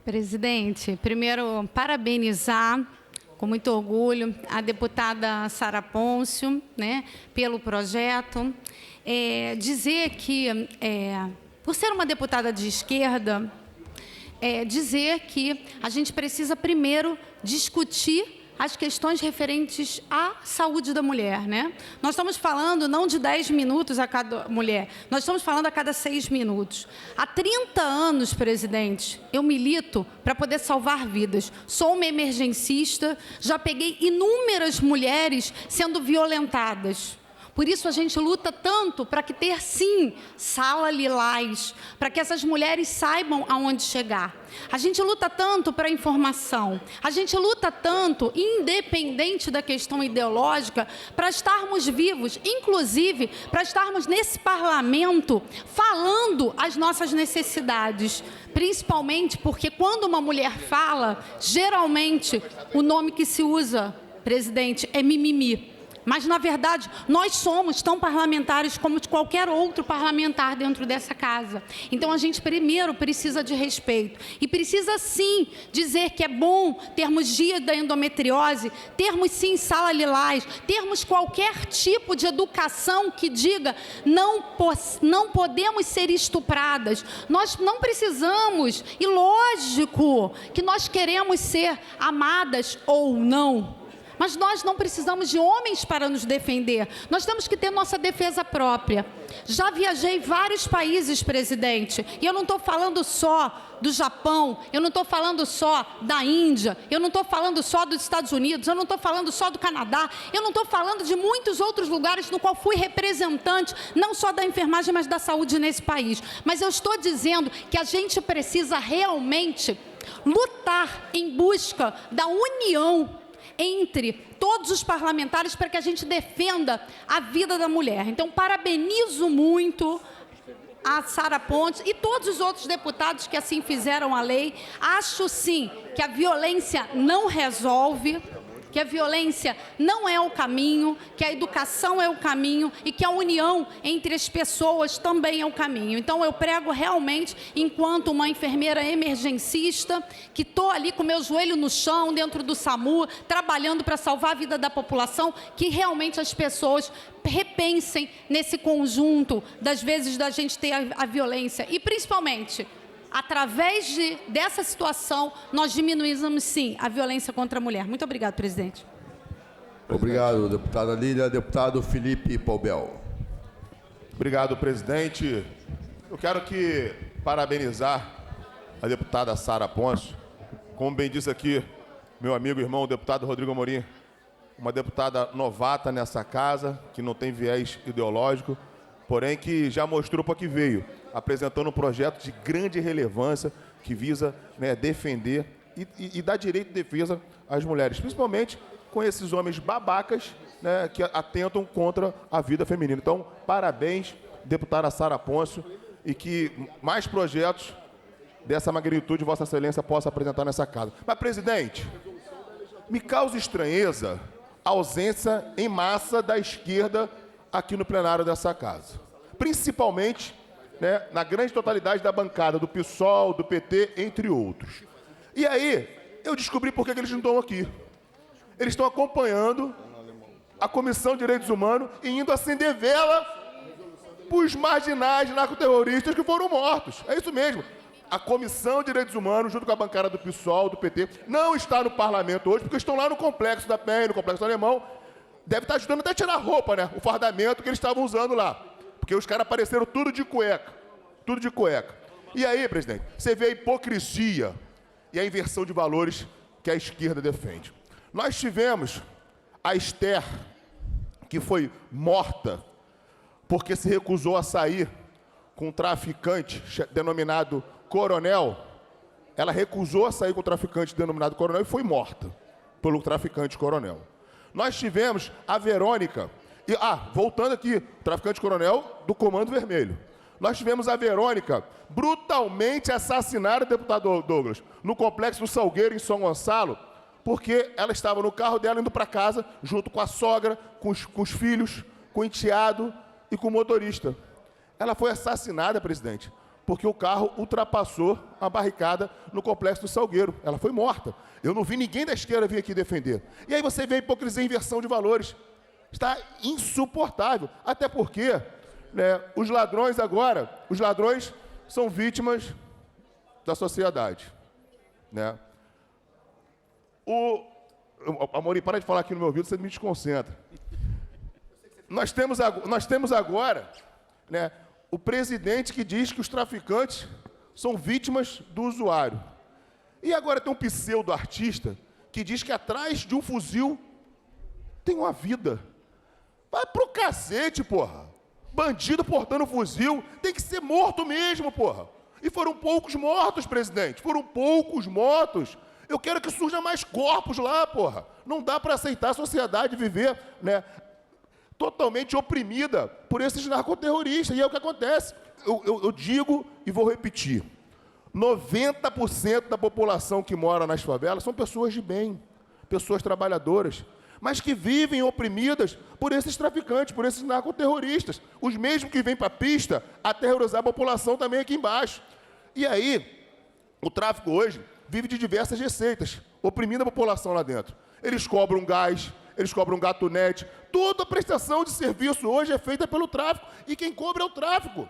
Presidente, primeiro, parabenizar com muito orgulho a deputada Sara Pôncio, né, pelo projeto. Dizer que, por ser uma deputada de esquerda, dizer que a gente precisa primeiro discutir as questões referentes à saúde da mulher, né? Nós estamos falando não de 10 minutos a cada mulher, nós estamos falando a cada 6 minutos. Há 30 anos, presidente, eu milito para poder salvar vidas. Sou uma emergencista, já peguei inúmeras mulheres sendo violentadas. Por isso, a gente luta tanto para que ter, sim, sala lilás, para que essas mulheres saibam aonde chegar. A gente luta tanto para a informação. A gente luta tanto, independente da questão ideológica, para estarmos vivos, inclusive para estarmos nesse parlamento falando as nossas necessidades. Principalmente porque quando uma mulher fala, geralmente o nome que se usa, presidente, é mimimi. Mas, na verdade, nós somos tão parlamentares como qualquer outro parlamentar dentro dessa casa. Então, a gente primeiro precisa de respeito. E precisa, sim, dizer que é bom termos dia da endometriose, termos, sim, sala lilás, termos qualquer tipo de educação que diga não podemos ser estupradas. Nós não precisamos, e lógico que nós queremos ser amadas ou não. Mas nós não precisamos de homens para nos defender. Nós temos que ter nossa defesa própria. Já viajei em vários países, presidente, e eu não estou falando só do Japão, eu não estou falando só da Índia, eu não estou falando só dos Estados Unidos, eu não estou falando só do Canadá, eu não estou falando de muitos outros lugares no qual fui representante, não só da enfermagem, mas da saúde nesse país. Mas eu estou dizendo que a gente precisa realmente lutar em busca da união entre todos os parlamentares para que a gente defenda a vida da mulher. Então, parabenizo muito a Sara Pôncio e todos os outros deputados que assim fizeram a lei. Acho, sim, que a violência não resolve, que a violência não é o caminho, que a educação é o caminho e que a união entre as pessoas também é o caminho. Então, eu prego realmente, enquanto uma enfermeira emergencista, que estou ali com meu joelho no chão, dentro do SAMU, trabalhando para salvar a vida da população, que realmente as pessoas repensem nesse conjunto, das vezes da gente ter a violência. E, principalmente, através dessa situação, nós diminuímos, sim, a violência contra a mulher. Muito obrigado, presidente. Obrigado, deputada Lília. Deputado Felipe Paubel. Obrigado, presidente. Eu quero parabenizar a deputada Sara Pôncio. Como bem disse aqui meu amigo e irmão, o deputado Rodrigo Amorim, uma deputada novata nessa casa, que não tem viés ideológico, porém que já mostrou para que veio, apresentando um projeto de grande relevância que visa, né, defender e dar direito de defesa às mulheres, principalmente com esses homens babacas, né, que atentam contra a vida feminina. Então, parabéns, deputada Sara Pôncio, e que mais projetos dessa magnitude Vossa Excelência possa apresentar nessa casa. Mas, presidente, me causa estranheza a ausência em massa da esquerda aqui no plenário dessa casa. Principalmente, né, na grande totalidade da bancada do PSOL, do PT, entre outros. E aí, eu descobri por que eles não estão aqui. Eles estão acompanhando a Comissão de Direitos Humanos e indo acender vela para os marginais narcoterroristas que foram mortos. É isso mesmo. A Comissão de Direitos Humanos, junto com a bancada do PSOL, do PT, não está no parlamento hoje, porque estão lá no Complexo da PEN, no Complexo Alemão. Deve estar ajudando até a tirar a roupa, né? O fardamento que eles estavam usando lá. Porque os caras apareceram tudo de cueca. Tudo de cueca. E aí, presidente, você vê a hipocrisia e a inversão de valores que a esquerda defende. Nós tivemos a Esther, que foi morta porque se recusou a sair com um traficante denominado Coronel. Ela recusou a sair com o traficante denominado Coronel e foi morta pelo traficante Coronel. Nós tivemos a Verônica, voltando aqui, traficante Coronel do Comando Vermelho. Nós tivemos a Verônica brutalmente assassinada, deputado Douglas, no Complexo do Salgueiro, em São Gonçalo, porque ela estava no carro dela indo para casa, junto com a sogra, com os filhos, com o enteado e com o motorista. Ela foi assassinada, presidente, porque o carro ultrapassou a barricada no Complexo do Salgueiro. Ela foi morta. Eu não vi ninguém da esquerda vir aqui defender. E aí você vê a hipocrisia e inversão de valores. Está insuportável. Até porque, né, os ladrões são vítimas da sociedade. Né? Amorim, para de falar aqui no meu ouvido, você me desconcentra. Nós temos agora, né, o presidente que diz que os traficantes são vítimas do usuário. E agora tem um pseudo-artista que diz que atrás de um fuzil tem uma vida. Vai pro cacete, porra. Bandido portando fuzil tem que ser morto mesmo, porra. E foram poucos mortos, presidente. Foram poucos mortos. Eu quero que surjam mais corpos lá, porra. Não dá para aceitar a sociedade viver, né, totalmente oprimida por esses narcoterroristas. E é o que acontece. Eu digo e vou repetir. 90% da população que mora nas favelas são pessoas de bem, pessoas trabalhadoras, mas que vivem oprimidas por esses traficantes, por esses narcoterroristas, os mesmos que vêm para a pista aterrorizar a população também aqui embaixo. E aí, o tráfico hoje vive de diversas receitas, oprimindo a população lá dentro. Eles cobram gás, eles cobram gatunete, toda a prestação de serviço hoje é feita pelo tráfico, e quem cobra é o tráfico.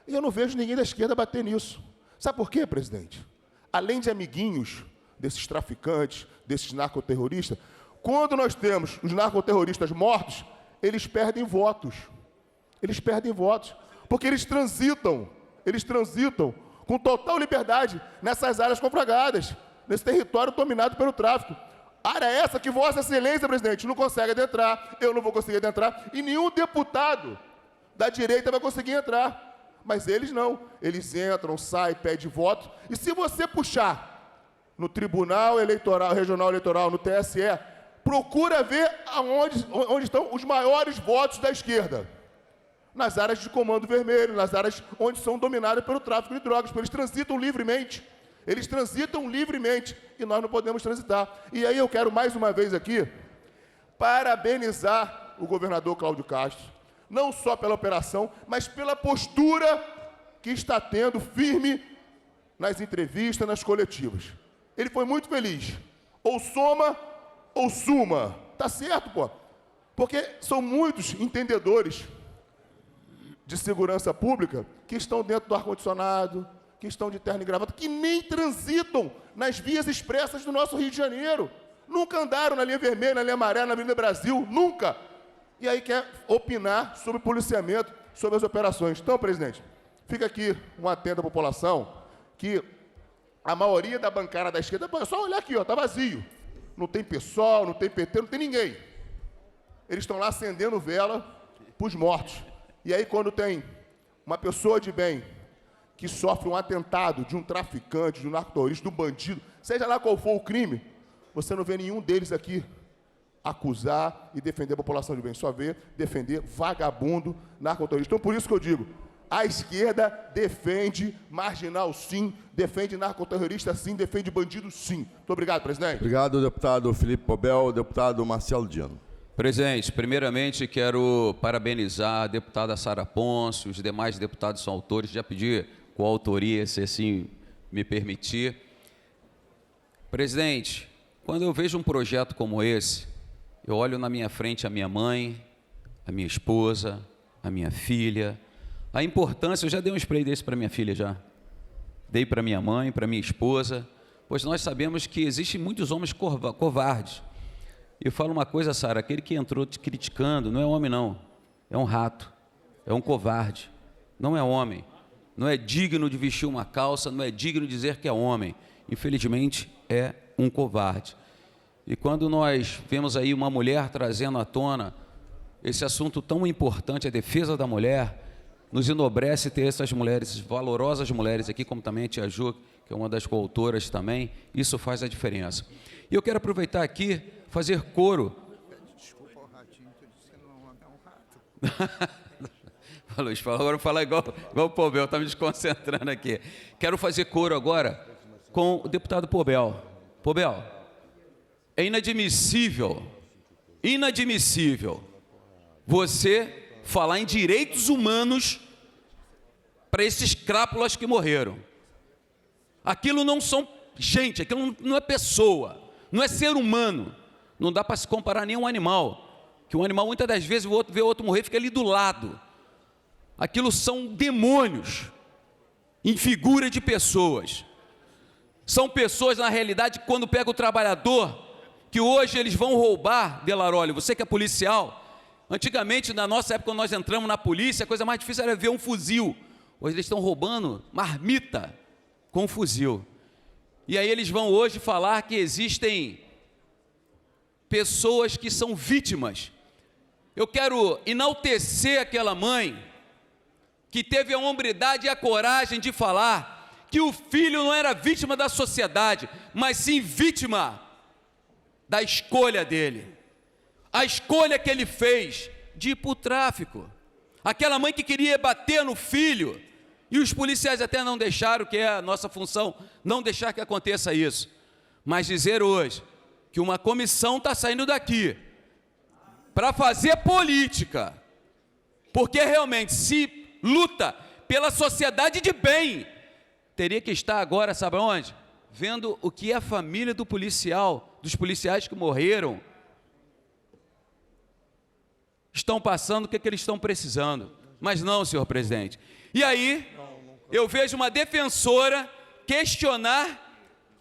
E eu não vejo ninguém da esquerda bater nisso. Sabe por quê, presidente? Além de amiguinhos desses traficantes, desses narcoterroristas, quando nós temos os narcoterroristas mortos, eles perdem votos. Eles perdem votos, porque eles transitam com total liberdade nessas áreas conflagradas, nesse território dominado pelo tráfico. Área essa que Vossa Excelência, presidente, não consegue adentrar, eu não vou conseguir adentrar, e nenhum deputado da direita vai conseguir entrar. Mas eles não. Eles entram, saem, pedem voto. E se você puxar no Tribunal Eleitoral, Regional Eleitoral, no TSE, procura ver onde estão os maiores votos da esquerda. Nas áreas de comando vermelho, nas áreas onde são dominadas pelo tráfico de drogas, porque eles transitam livremente. Eles transitam livremente e nós não podemos transitar. E aí eu quero mais uma vez aqui parabenizar o governador Cláudio Castro, não só pela operação, mas pela postura que está tendo firme nas entrevistas, nas coletivas. Ele foi muito feliz. Ou soma ou suma. Tá certo, pô. Porque são muitos entendedores de segurança pública que estão dentro do ar-condicionado, que estão de terno e gravata, que nem transitam nas vias expressas do nosso Rio de Janeiro. Nunca andaram na linha vermelha, na linha amarela, na Avenida Brasil, nunca. E aí quer opinar sobre policiamento, sobre as operações. Então, presidente, fica aqui um atento à população que a maioria da bancada da esquerda, é só olhar aqui, ó, tá vazio. Não tem PSOL, não tem PT, não tem ninguém. Eles estão lá acendendo vela para os mortos. E aí, quando tem uma pessoa de bem que sofre um atentado de um traficante, de um narcoterrorista, de um bandido, seja lá qual for o crime, você não vê nenhum deles aqui acusar e defender a população de bem, só vê defender vagabundo, narcoterrorista. Então, por isso que eu digo, a esquerda defende marginal sim, defende narcoterrorista sim, defende bandido sim. Muito obrigado, presidente. Obrigado, deputado Felipe Pobel. Deputado Marcelo Dino. Presidente, primeiramente quero parabenizar a deputada Sara Pôncio, os demais deputados são autores, já pedi coautoria, se assim me permitir. Presidente, quando eu vejo um projeto como esse, eu olho na minha frente a minha mãe, a minha esposa, a minha filha. A importância, eu já dei um spray desse para minha filha já. Dei para minha mãe, para minha esposa, pois nós sabemos que existem muitos homens covardes. Eu falo uma coisa, Sara, aquele que entrou te criticando não é homem não, é um rato, é um covarde, não é homem, não é digno de vestir uma calça, não é digno de dizer que é homem. Infelizmente, é um covarde. E quando nós vemos aí uma mulher trazendo à tona esse assunto tão importante, a defesa da mulher, nos enobrece ter essas mulheres, valorosas mulheres aqui, como também a tia Ju, que é uma das coautoras também, isso faz a diferença. E eu quero aproveitar aqui, fazer coro. Desculpa o ratinho, que eu disse que não é um rato. Falou, agora eu vou falar igual o Pobel, está me desconcentrando aqui. Quero fazer coro agora com o deputado Pobel. Pobel, é inadmissível você falar em direitos humanos para esses crápulas que morreram. Aquilo não são gente, aquilo não é pessoa, não é ser humano. Não dá para se comparar a nenhum animal, que um animal muitas das vezes vê o outro morrer e fica ali do lado. Aquilo são demônios em figura de pessoas. São pessoas, na realidade, que quando pega o trabalhador, que hoje eles vão roubar, Delarolli, você que é policial, antigamente, na nossa época, quando nós entramos na polícia, a coisa mais difícil era ver um fuzil. Hoje eles estão roubando marmita com um fuzil. E aí eles vão hoje falar que existem pessoas que são vítimas. Eu quero enaltecer aquela mãe que teve a hombridade e a coragem de falar que o filho não era vítima da sociedade, mas sim vítima da escolha dele. A escolha que ele fez de ir para o tráfico. Aquela mãe que queria bater no filho, e os policiais até não deixaram, que é a nossa função, não deixar que aconteça isso. Mas dizer hoje que uma comissão está saindo daqui para fazer política, porque realmente se luta pela sociedade de bem, teria que estar agora, sabe onde? Vendo o que a família do policial, dos policiais que morreram, estão passando, o que eles estão precisando. Mas não, senhor presidente. E aí, eu vejo uma defensora questionar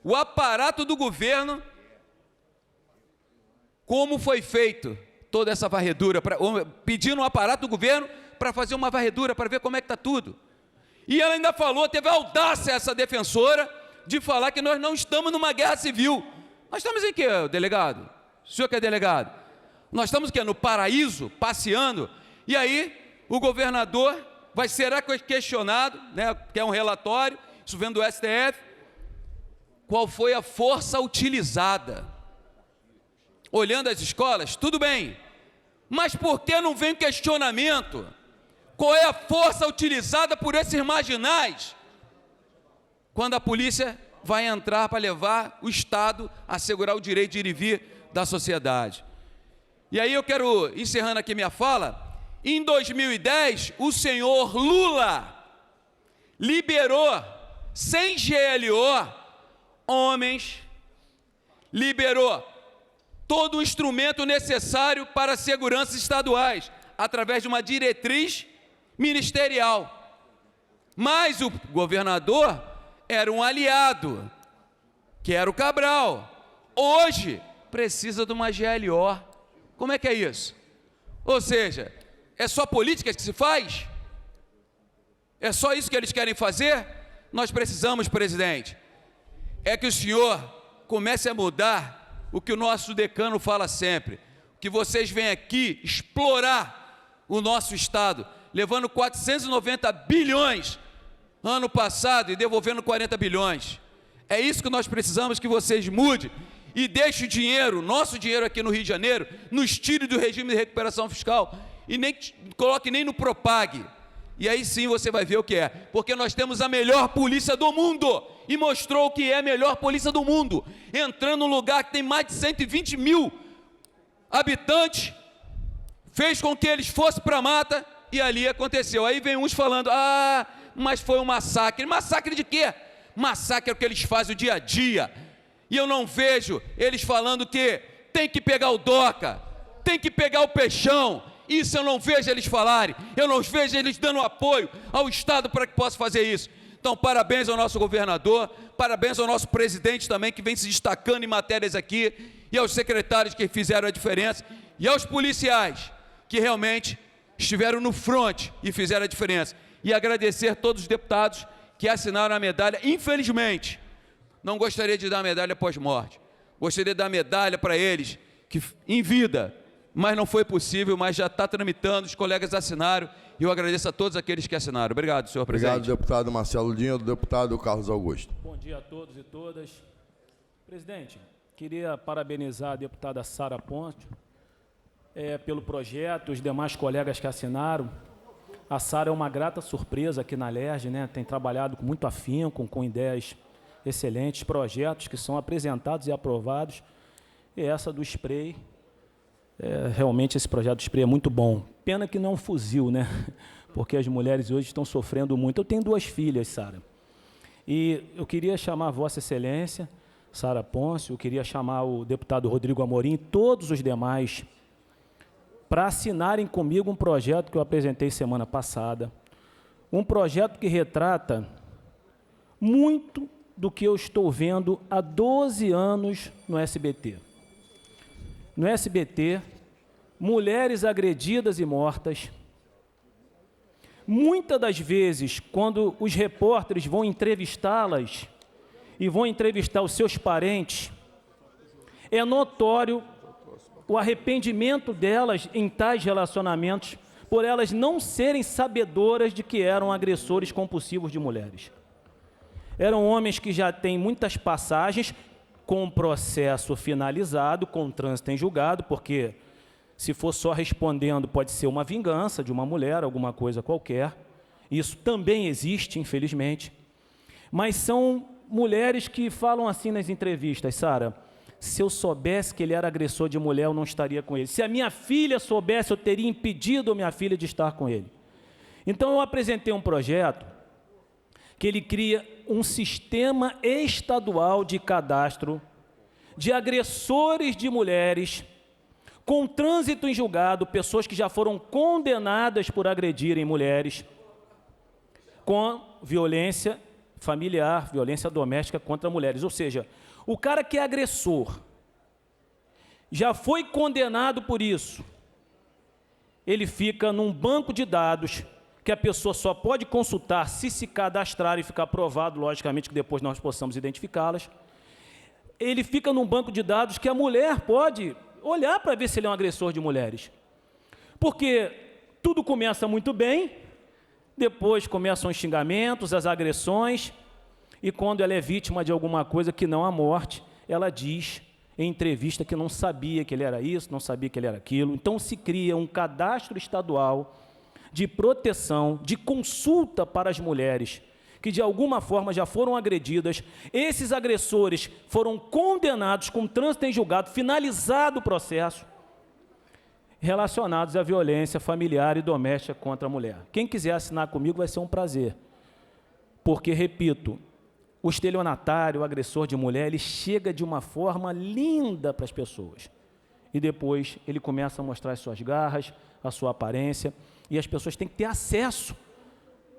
o aparato do governo, como foi feito toda essa varredura, pedindo um aparato do governo para fazer uma varredura, para ver como é que está tudo. E ela ainda falou, teve a audácia essa defensora, de falar que nós não estamos numa guerra civil. Nós estamos em quê, delegado? O senhor que é delegado? Nós estamos o quê? No paraíso, passeando, e aí o governador vai ser questionado, né, que é um relatório, isso vem do STF, qual foi a força utilizada. Olhando as escolas, tudo bem, mas por que não vem questionamento? Qual é a força utilizada por esses marginais quando a polícia vai entrar para levar o Estado a assegurar o direito de ir e vir da sociedade? E aí eu quero, encerrando aqui minha fala, em 2010, o senhor Lula liberou, sem GLO, homens, liberou todo o instrumento necessário para seguranças estaduais, através de uma diretriz ministerial. Mas o governador era um aliado, que era o Cabral. Hoje, precisa de uma GLO. Como é que é isso? Ou seja, é só política que se faz? É só isso que eles querem fazer? Nós precisamos, presidente, é que o senhor comece a mudar o que o nosso decano fala sempre, que vocês vêm aqui explorar o nosso Estado, levando 490 bilhões ano passado e devolvendo 40 bilhões. É isso que nós precisamos, que vocês mudem e deixem o dinheiro, nosso dinheiro aqui no Rio de Janeiro, nos tire do regime de recuperação fiscal e nem coloque nem no Propag. E aí sim você vai ver o que é, porque nós temos a melhor polícia do mundo, e mostrou que é a melhor polícia do mundo, entrando num lugar que tem mais de 120 mil habitantes, fez com que eles fossem para a mata, e ali aconteceu. Aí vem uns falando, mas foi um massacre. Massacre de quê? Massacre é o que eles fazem o dia a dia, e eu não vejo eles falando que tem que pegar o DOCA, tem que pegar o Peixão. Isso eu não vejo eles falarem, eu não vejo eles dando apoio ao Estado para que possa fazer isso. Então, parabéns ao nosso governador, parabéns ao nosso presidente também, que vem se destacando em matérias aqui, e aos secretários que fizeram a diferença, e aos policiais, que realmente estiveram no fronte e fizeram a diferença. E agradecer a todos os deputados que assinaram a medalha. Infelizmente, não gostaria de dar a medalha pós-morte, gostaria de dar a medalha para eles, que em vida, mas não foi possível, mas já está tramitando, os colegas assinaram, e eu agradeço a todos aqueles que assinaram. Obrigado, senhor presidente. Obrigado, deputado Marcelo Lino, deputado Carlos Augusto. Bom dia a todos e todas. Presidente, queria parabenizar a deputada Sara Ponte pelo projeto, os demais colegas que assinaram. A Sara é uma grata surpresa aqui na LERJ, né? Tem trabalhado com muito afinco, com ideias excelentes, projetos que são apresentados e aprovados, e essa do spray. Realmente esse projeto do spray é muito bom. Pena que não é um fuzil, né? porque as mulheres hoje estão sofrendo muito. Eu tenho 2 filhas, Sara, e eu queria chamar Vossa Excelência, Sara Pôncio, eu queria chamar o deputado Rodrigo Amorim e todos os demais para assinarem comigo um projeto que eu apresentei semana passada, um projeto que retrata muito do que eu estou vendo há 12 anos no SBT. No SBT, mulheres agredidas e mortas. Muitas das vezes, quando os repórteres vão entrevistá-las e vão entrevistar os seus parentes, é notório o arrependimento delas em tais relacionamentos por elas não serem sabedoras de que eram agressores compulsivos de mulheres. Eram homens que já têm muitas passagens com o processo finalizado, com o trânsito em julgado, porque se for só respondendo pode ser uma vingança de uma mulher, alguma coisa qualquer. Isso também existe, infelizmente. Mas são mulheres que falam assim nas entrevistas: Sara, se eu soubesse que ele era agressor de mulher, eu não estaria com ele. Se a minha filha soubesse, eu teria impedido a minha filha de estar com ele. Então eu apresentei um projeto que ele cria um sistema estadual de cadastro de agressores de mulheres com trânsito em julgado, pessoas que já foram condenadas por agredirem mulheres, com violência familiar, violência doméstica contra mulheres. Ou seja, o cara que é agressor, já foi condenado por isso, ele fica num banco de dados que a pessoa só pode consultar se cadastrar e ficar provado, logicamente, que depois nós possamos identificá-las. Ele fica num banco de dados que a mulher pode olhar para ver se ele é um agressor de mulheres. Porque tudo começa muito bem, depois começam os xingamentos, as agressões, e quando ela é vítima de alguma coisa que não a morte, ela diz em entrevista que não sabia que ele era isso, não sabia que ele era aquilo. Então se cria um cadastro estadual de proteção, de consulta para as mulheres que de alguma forma já foram agredidas. Esses agressores foram condenados com trânsito em julgado, finalizado o processo, relacionados à violência familiar e doméstica contra a mulher. Quem quiser assinar comigo vai ser um prazer, porque, repito, o estelionatário, o agressor de mulher, ele chega de uma forma linda para as pessoas. E depois ele começa a mostrar as suas garras, a sua aparência, e as pessoas têm que ter acesso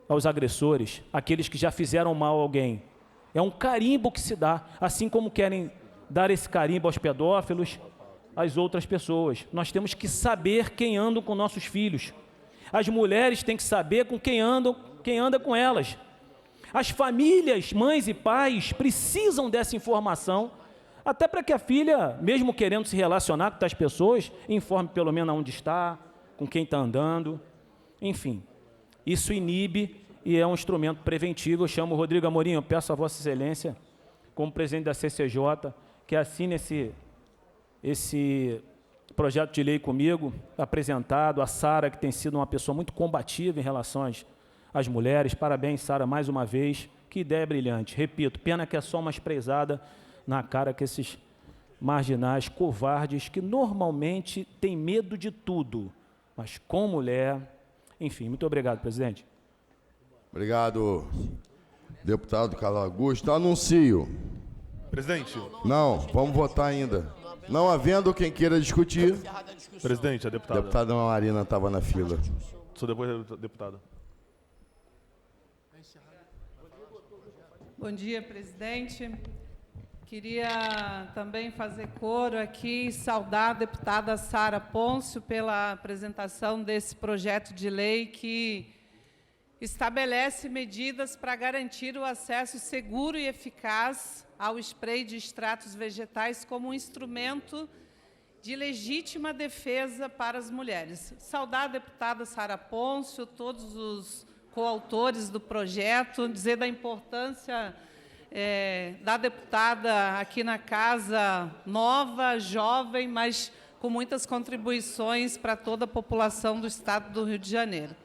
aos agressores, aqueles que já fizeram mal a alguém. É um carimbo que se dá, assim como querem dar esse carimbo aos pedófilos, às outras pessoas. Nós temos que saber quem anda com nossos filhos. As mulheres têm que saber com quem anda com elas. As famílias, mães e pais, precisam dessa informação, até para que a filha, mesmo querendo se relacionar com tais pessoas, informe pelo menos onde está, com quem está andando, enfim. Isso inibe e é um instrumento preventivo. Eu chamo o Rodrigo Amorim, eu peço a Vossa Excelência, como presidente da CCJ, que assine esse projeto de lei comigo, apresentado. A Sara, que tem sido uma pessoa muito combativa em relação às mulheres. Parabéns, Sara, mais uma vez. Que ideia brilhante. Repito, pena que é só uma espreizada na cara que esses marginais covardes, que normalmente têm medo de tudo, mas com mulher. Enfim, muito obrigado, presidente. Obrigado, deputado Carlos Augusto. Anuncio. Presidente. Não, vamos votar ainda. Não havendo quem queira discutir. Presidente, a deputada. Deputada Marina estava na fila. Sou depois da deputada. Bom dia, presidente. Queria também fazer coro aqui e saudar a deputada Sara Pôncio pela apresentação desse projeto de lei que estabelece medidas para garantir o acesso seguro e eficaz ao spray de extratos vegetais como um instrumento de legítima defesa para as mulheres. Saudar a deputada Sara Pôncio, todos os coautores do projeto, dizer da importância da deputada aqui na casa, nova, jovem, mas com muitas contribuições para toda a população do Estado do Rio de Janeiro.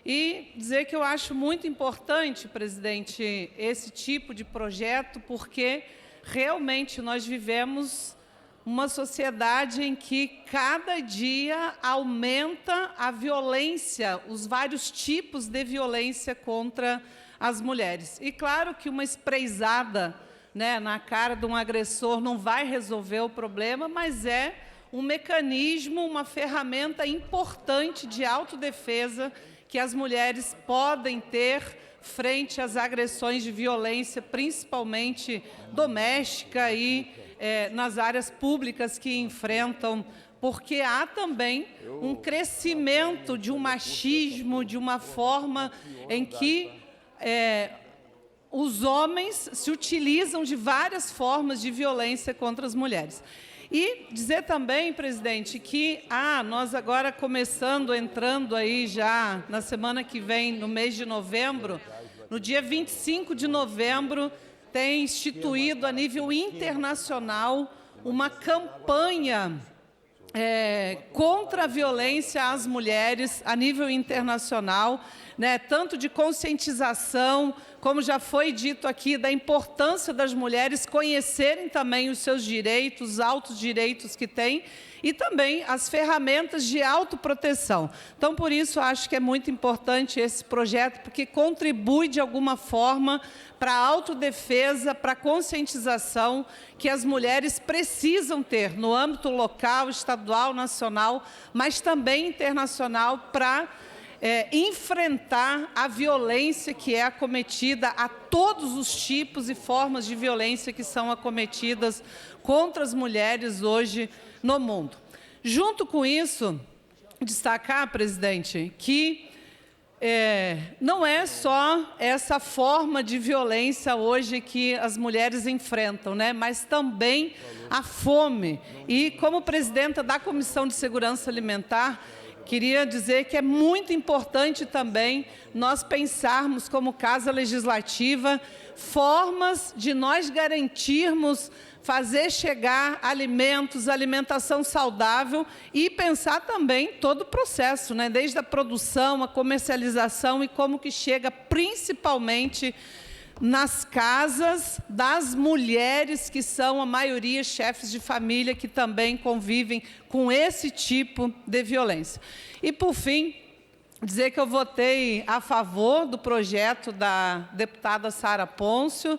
E dizer que eu acho muito importante, presidente, esse tipo de projeto, porque realmente nós vivemos uma sociedade em que cada dia aumenta a violência, os vários tipos de violência contra as mulheres. E claro que uma espreizada, né, na cara de um agressor não vai resolver o problema, mas é um mecanismo, uma ferramenta importante de autodefesa que as mulheres podem ter frente às agressões de violência, principalmente doméstica e nas áreas públicas que enfrentam, porque há também um crescimento de um machismo, de uma forma em que os homens se utilizam de várias formas de violência contra as mulheres. E dizer também, presidente, que nós agora entrando aí já na semana que vem, no mês de novembro, no dia 25 de novembro, tem instituído a nível internacional uma campanha contra a violência às mulheres a nível internacional, né, tanto de conscientização, como já foi dito aqui, da importância das mulheres conhecerem também os seus direitos, os altos direitos que têm, e também as ferramentas de autoproteção. Então, por isso, acho que é muito importante esse projeto, porque contribui, de alguma forma, para a autodefesa, para a conscientização que as mulheres precisam ter no âmbito local, estadual, nacional, mas também internacional, para enfrentar a violência que é acometida, a todos os tipos e formas de violência que são acometidas contra as mulheres hoje no mundo. Junto com isso, destacar, presidente, que não é só essa forma de violência hoje que as mulheres enfrentam, né, mas também a fome. E, como presidenta da Comissão de Segurança Alimentar, queria dizer que é muito importante também nós pensarmos, como Casa Legislativa, formas de nós garantirmos fazer chegar alimentos, alimentação saudável e pensar também todo o processo, né? Desde a produção, a comercialização e como que chega principalmente nas casas das mulheres, que são a maioria chefes de família, que também convivem com esse tipo de violência. E, por fim, dizer que eu votei a favor do projeto da deputada Sara Pôncio,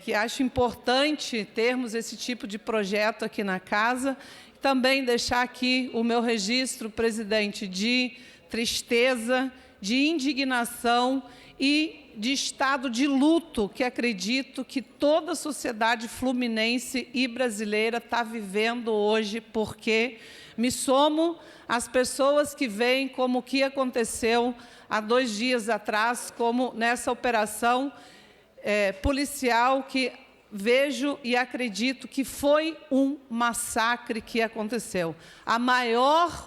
que acho importante termos esse tipo de projeto aqui na casa. Também deixar aqui o meu registro, presidente, de tristeza, de indignação e de estado de luto que acredito que toda a sociedade fluminense e brasileira está vivendo hoje, porque me somo às pessoas que veem como o que aconteceu há 2 dias atrás, como nessa operação policial, que vejo e acredito que foi um massacre que aconteceu.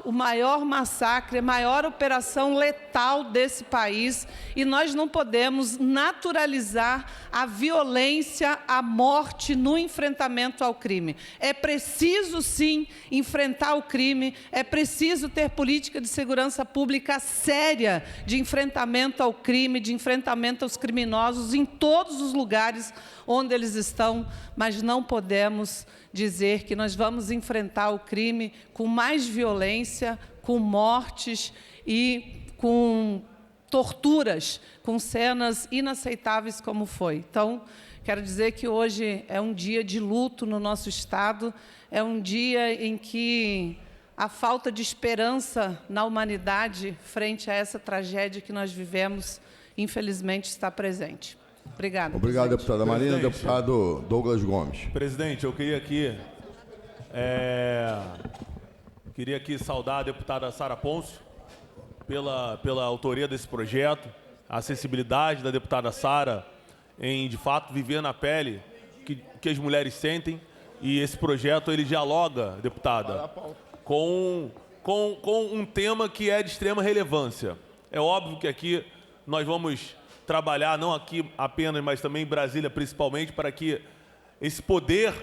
O maior massacre, a maior operação letal desse país, e nós não podemos naturalizar a violência, a morte no enfrentamento ao crime. É preciso, sim, enfrentar o crime, é preciso ter política de segurança pública séria de enfrentamento ao crime, de enfrentamento aos criminosos em todos os lugares onde eles estão, mas não podemos dizer que nós vamos enfrentar o crime com mais violência, com mortes e com torturas, com cenas inaceitáveis como foi. Então, quero dizer que hoje é um dia de luto no nosso Estado, é um dia em que a falta de esperança na humanidade frente a essa tragédia que nós vivemos, infelizmente, está presente. Obrigada. Obrigado, deputada Marina. Deputado Douglas Gomes. Presidente, eu queria aqui saudar a deputada Sara Pôncio pela autoria desse projeto, a acessibilidade da deputada Sara em, de fato, viver na pele que as mulheres sentem, e esse projeto ele dialoga, deputada, com um tema que é de extrema relevância. É óbvio que aqui nós vamos trabalhar, não aqui apenas, mas também em Brasília, principalmente, para que esse poder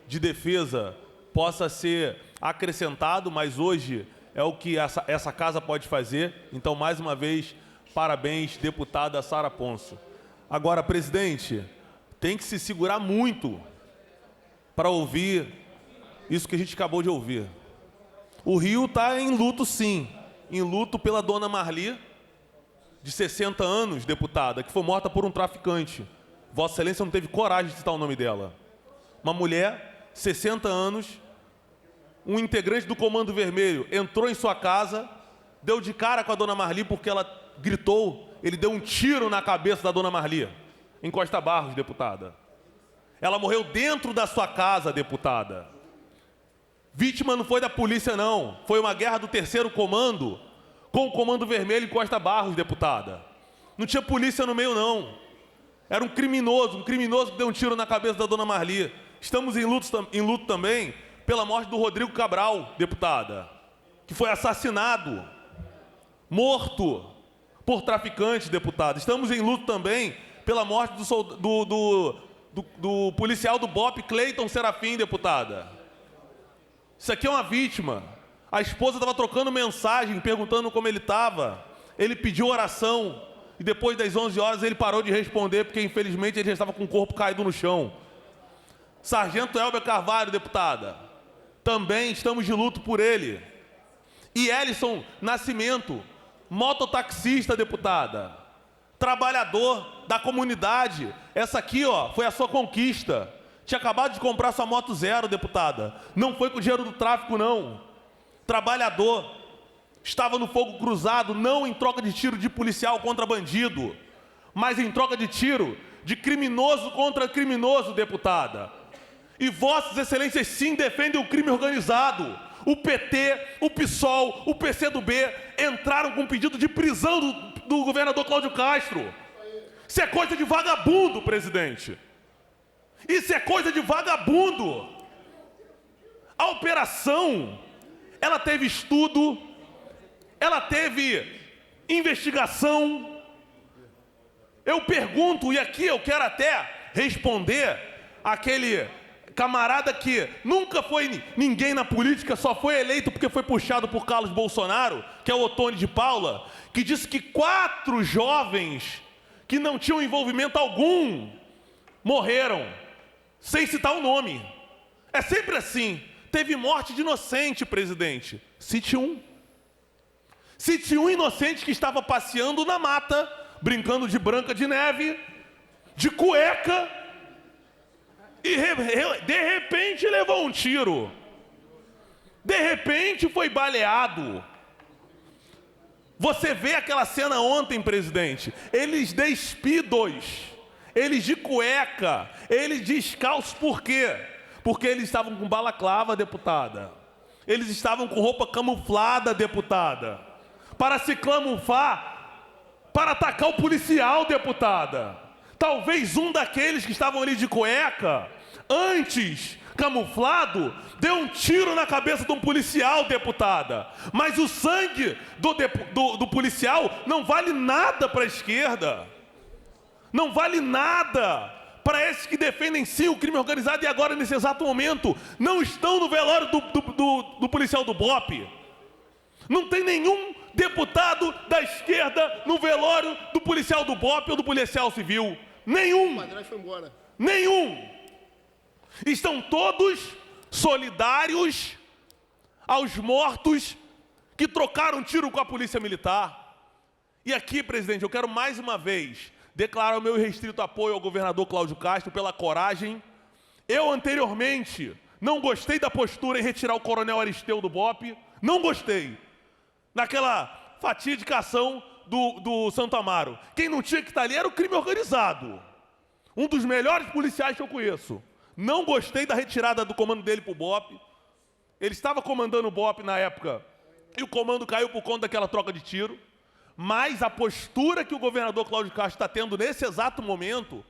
de defesa possa ser acrescentado, mas hoje é o que essa casa pode fazer. Então, mais uma vez, parabéns, deputada Sara Pôncio. Agora, presidente, tem que se segurar muito para ouvir isso que a gente acabou de ouvir. O Rio está em luto, sim. Em luto pela dona Marli, de 60 anos, deputada, que foi morta por um traficante. Vossa Excelência não teve coragem de citar o nome dela. Uma mulher, 60 anos, um integrante do Comando Vermelho, entrou em sua casa, deu de cara com a dona Marli porque ela gritou, ele deu um tiro na cabeça da dona Marli, em Costa Barros, deputada. Ela morreu dentro da sua casa, deputada. Vítima não foi da polícia, não. Foi uma guerra do 3º Comando com o Comando Vermelho em Costa Barros, deputada. Não tinha polícia no meio, não. Era um criminoso que deu um tiro na cabeça da dona Marli. Estamos em luto também pela morte do Rodrigo Cabral, deputada, que foi assassinado, morto por traficantes, deputada. Estamos em luto também pela morte do policial do BOP, Cleiton Serafim, deputada. Isso aqui é uma vítima. A esposa estava trocando mensagem, perguntando como ele estava. Ele pediu oração e depois das 11 horas ele parou de responder porque, infelizmente, ele já estava com o corpo caído no chão. Sargento Elber Carvalho, deputada. Também estamos de luto por ele. E Elison Nascimento, mototaxista, deputada. Trabalhador da comunidade. Essa aqui, ó, foi a sua conquista. Tinha acabado de comprar sua moto zero, deputada. Não foi com o dinheiro do tráfico, não. Trabalhador. Estava no fogo cruzado, não em troca de tiro de policial contra bandido, mas em troca de tiro de criminoso contra criminoso, deputada. E vossas excelências sim defendem o crime organizado. O PT, o PSOL, o PCdoB entraram com pedido de prisão do governador Cláudio Castro. Isso é coisa de vagabundo, presidente. Isso é coisa de vagabundo. A operação, ela teve estudo, ela teve investigação. Eu pergunto, e aqui eu quero até responder aquele camarada que nunca foi ninguém na política, só foi eleito porque foi puxado por Carlos Bolsonaro, que é o Ottoni de Paula, que disse que 4 jovens que não tinham envolvimento algum morreram, sem citar o nome. É sempre assim. Teve morte de inocente, presidente. Cite um. Cite um inocente que estava passeando na mata, brincando de Branca de Neve, de cueca, e de repente levou um tiro. De repente foi baleado. Você vê aquela cena ontem, presidente. Eles despidos, eles de cueca, eles descalços, por quê? Porque eles estavam com balaclava, deputada. Eles estavam com roupa camuflada, deputada. Para se camuflar, para atacar o policial, deputada. Talvez um daqueles que estavam ali de cueca, antes camuflado, deu um tiro na cabeça de um policial, deputada. Mas o sangue do policial não vale nada para a esquerda. Não vale nada para esses que defendem sim o crime organizado e agora, nesse exato momento, não estão no velório do policial do BOP. Não tem nenhum deputado da esquerda no velório do policial do BOP ou do policial civil. Nenhum. O Padrão foi embora. Nenhum. Estão todos solidários aos mortos que trocaram tiro com a polícia militar. E aqui, presidente, eu quero mais uma vez declarar o meu irrestrito apoio ao governador Cláudio Castro pela coragem. Eu, anteriormente, não gostei da postura em retirar o coronel Aristeu do BOP. Não gostei. Naquela fatídica ação do Santo Amaro. Quem não tinha que estar ali era o crime organizado. Um dos melhores policiais que eu conheço. Não gostei da retirada do comando dele para o BOP. Ele estava comandando o BOP na época e o comando caiu por conta daquela troca de tiro. Mas a postura que o governador Cláudio Castro está tendo nesse exato momento,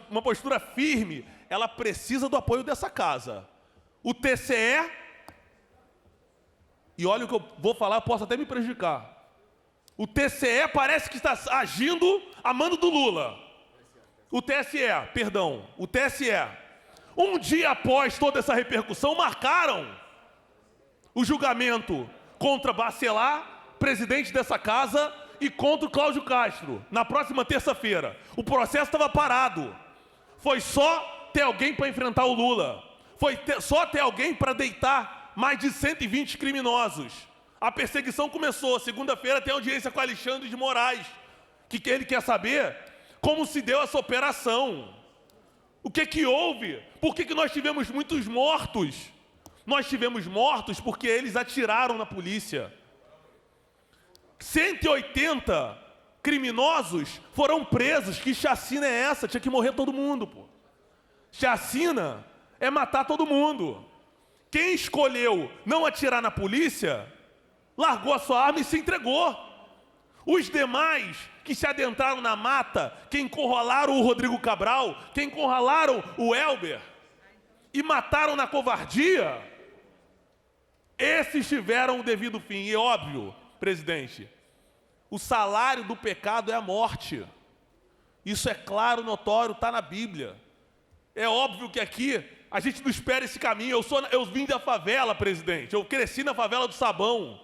uma postura firme, ela precisa do apoio dessa casa. O TCE, e olha o que eu vou falar, posso até me prejudicar. O TCE parece que está agindo a mando do Lula. O TSE, perdão, o TSE. Um dia após toda essa repercussão, marcaram o julgamento contra Bacelar, presidente dessa casa, e contra o Cláudio Castro, na próxima terça-feira. O processo estava parado. Foi só ter alguém para enfrentar o Lula. foi só ter alguém para deitar mais de 120 criminosos. A perseguição começou. Segunda-feira tem audiência com Alexandre de Moraes, que ele quer saber como se deu essa operação. O que houve? Por que nós tivemos muitos mortos? Nós tivemos mortos porque eles atiraram na polícia. 180 criminosos foram presos. Que chacina é essa? Tinha que morrer todo mundo, pô. Chacina é matar todo mundo. Quem escolheu não atirar na polícia, largou a sua arma e se entregou. Os demais que se adentraram na mata, que encurralaram o Rodrigo Cabral, que encurralaram o Elber e mataram na covardia, esses tiveram o devido fim. E óbvio, presidente, o salário do pecado é a morte. Isso é claro, notório, está na Bíblia. É óbvio que aqui a gente não espera esse caminho. Eu vim da favela, presidente. Eu cresci na favela do Sabão.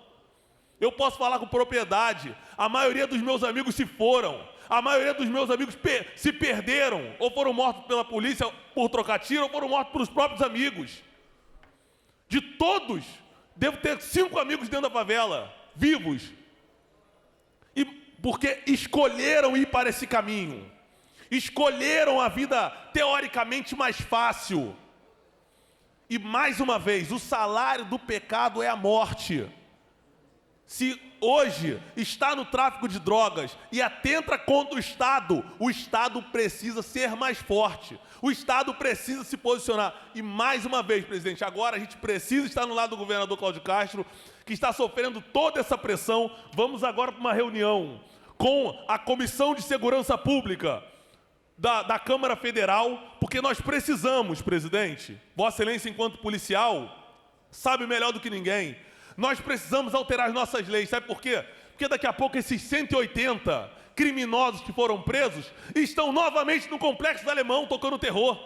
Eu posso falar com propriedade. A maioria dos meus amigos se foram. A maioria dos meus amigos se perderam. Ou foram mortos pela polícia por trocar tiro, ou foram mortos pelos próprios amigos. De todos, devo ter 5 amigos dentro da favela, vivos. E porque escolheram ir para esse caminho. Escolheram a vida teoricamente mais fácil. E mais uma vez, o salário do pecado é a morte. Se hoje está no tráfico de drogas e atenta contra o Estado precisa ser mais forte. O Estado precisa se posicionar. E mais uma vez, presidente, agora a gente precisa estar no lado do governador Cláudio Castro, que está sofrendo toda essa pressão. Vamos agora para uma reunião com a Comissão de Segurança Pública da Câmara Federal, porque nós precisamos, presidente, Vossa Excelência, enquanto policial, sabe melhor do que ninguém, nós precisamos alterar as nossas leis. Sabe por quê? Porque daqui a pouco esses 180 criminosos que foram presos estão novamente no Complexo do Alemão tocando terror.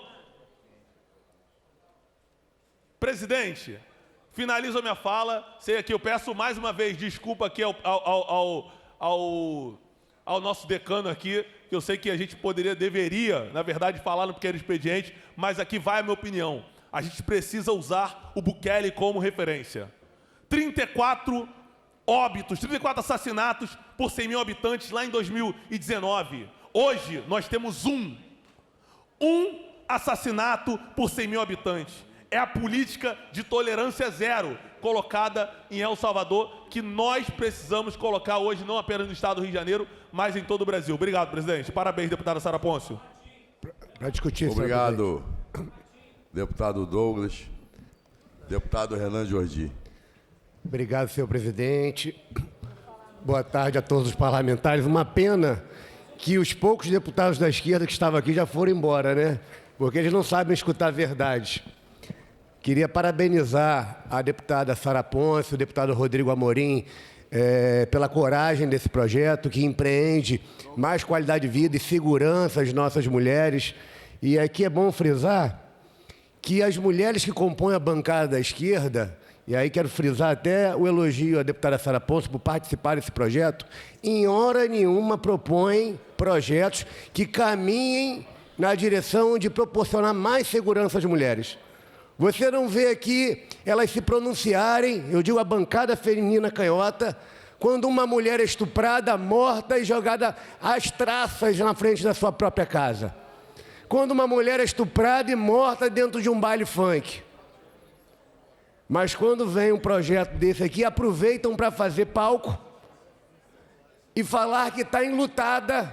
Presidente, finalizo a minha fala. Sei aqui, eu peço mais uma vez desculpa aqui ao nosso decano aqui, que eu sei que a gente deveria, na verdade, falar no pequeno expediente, mas aqui vai a minha opinião. A gente precisa usar o Bukele como referência. 34 óbitos, 34 assassinatos por 100 mil habitantes lá em 2019. Hoje nós temos um assassinato por 100 mil habitantes. É a política de tolerância zero colocada em El Salvador, que nós precisamos colocar hoje, não apenas no estado do Rio de Janeiro, mas em todo o Brasil. Obrigado, presidente. Parabéns, deputada Sara Pôncio. Para discutir. Obrigado, deputado Douglas. Deputado Renan Jordi. Obrigado, senhor presidente. Boa tarde a todos os parlamentares. Uma pena que os poucos deputados da esquerda que estavam aqui já foram embora, né? Porque eles não sabem escutar a verdade. Queria parabenizar a deputada Sara Pôncio, o deputado Rodrigo Amorim, pela coragem desse projeto que empreende mais qualidade de vida e segurança às nossas mulheres. E aqui é bom frisar que as mulheres que compõem a bancada da esquerda, e aí quero frisar até o elogio à deputada Sara Pôncio por participar desse projeto, em hora nenhuma propõem projetos que caminhem na direção de proporcionar mais segurança às mulheres. Você não vê aqui elas se pronunciarem, eu digo a bancada feminina canhota, quando uma mulher é estuprada, morta e jogada às traças na frente da sua própria casa. Quando uma mulher é estuprada e morta dentro de um baile funk. Mas quando vem um projeto desse aqui, aproveitam para fazer palco e falar que está enlutada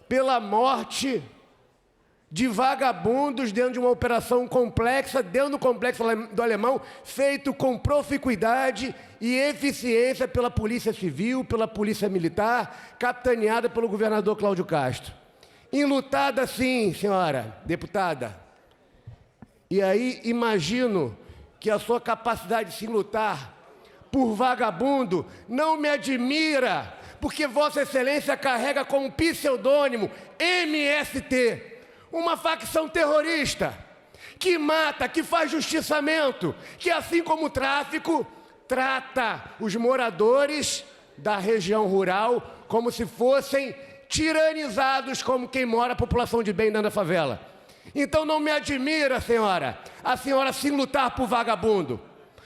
pela morte de vagabundos dentro de uma operação complexa, dentro do Complexo do Alemão, feito com proficuidade e eficiência pela Polícia Civil, pela Polícia Militar, capitaneada pelo governador Cláudio Castro. Enlutada sim, senhora deputada. E aí imagino que a sua capacidade de se enlutar por vagabundo não me admira, porque Vossa Excelência carrega como pseudônimo MST, uma facção terrorista que mata, que faz justiçamento, que assim como o tráfico, trata os moradores da região rural como se fossem tiranizados como quem mora a população de bem dentro da favela. Então não me admira, senhora, a senhora se lutar por vagabundo.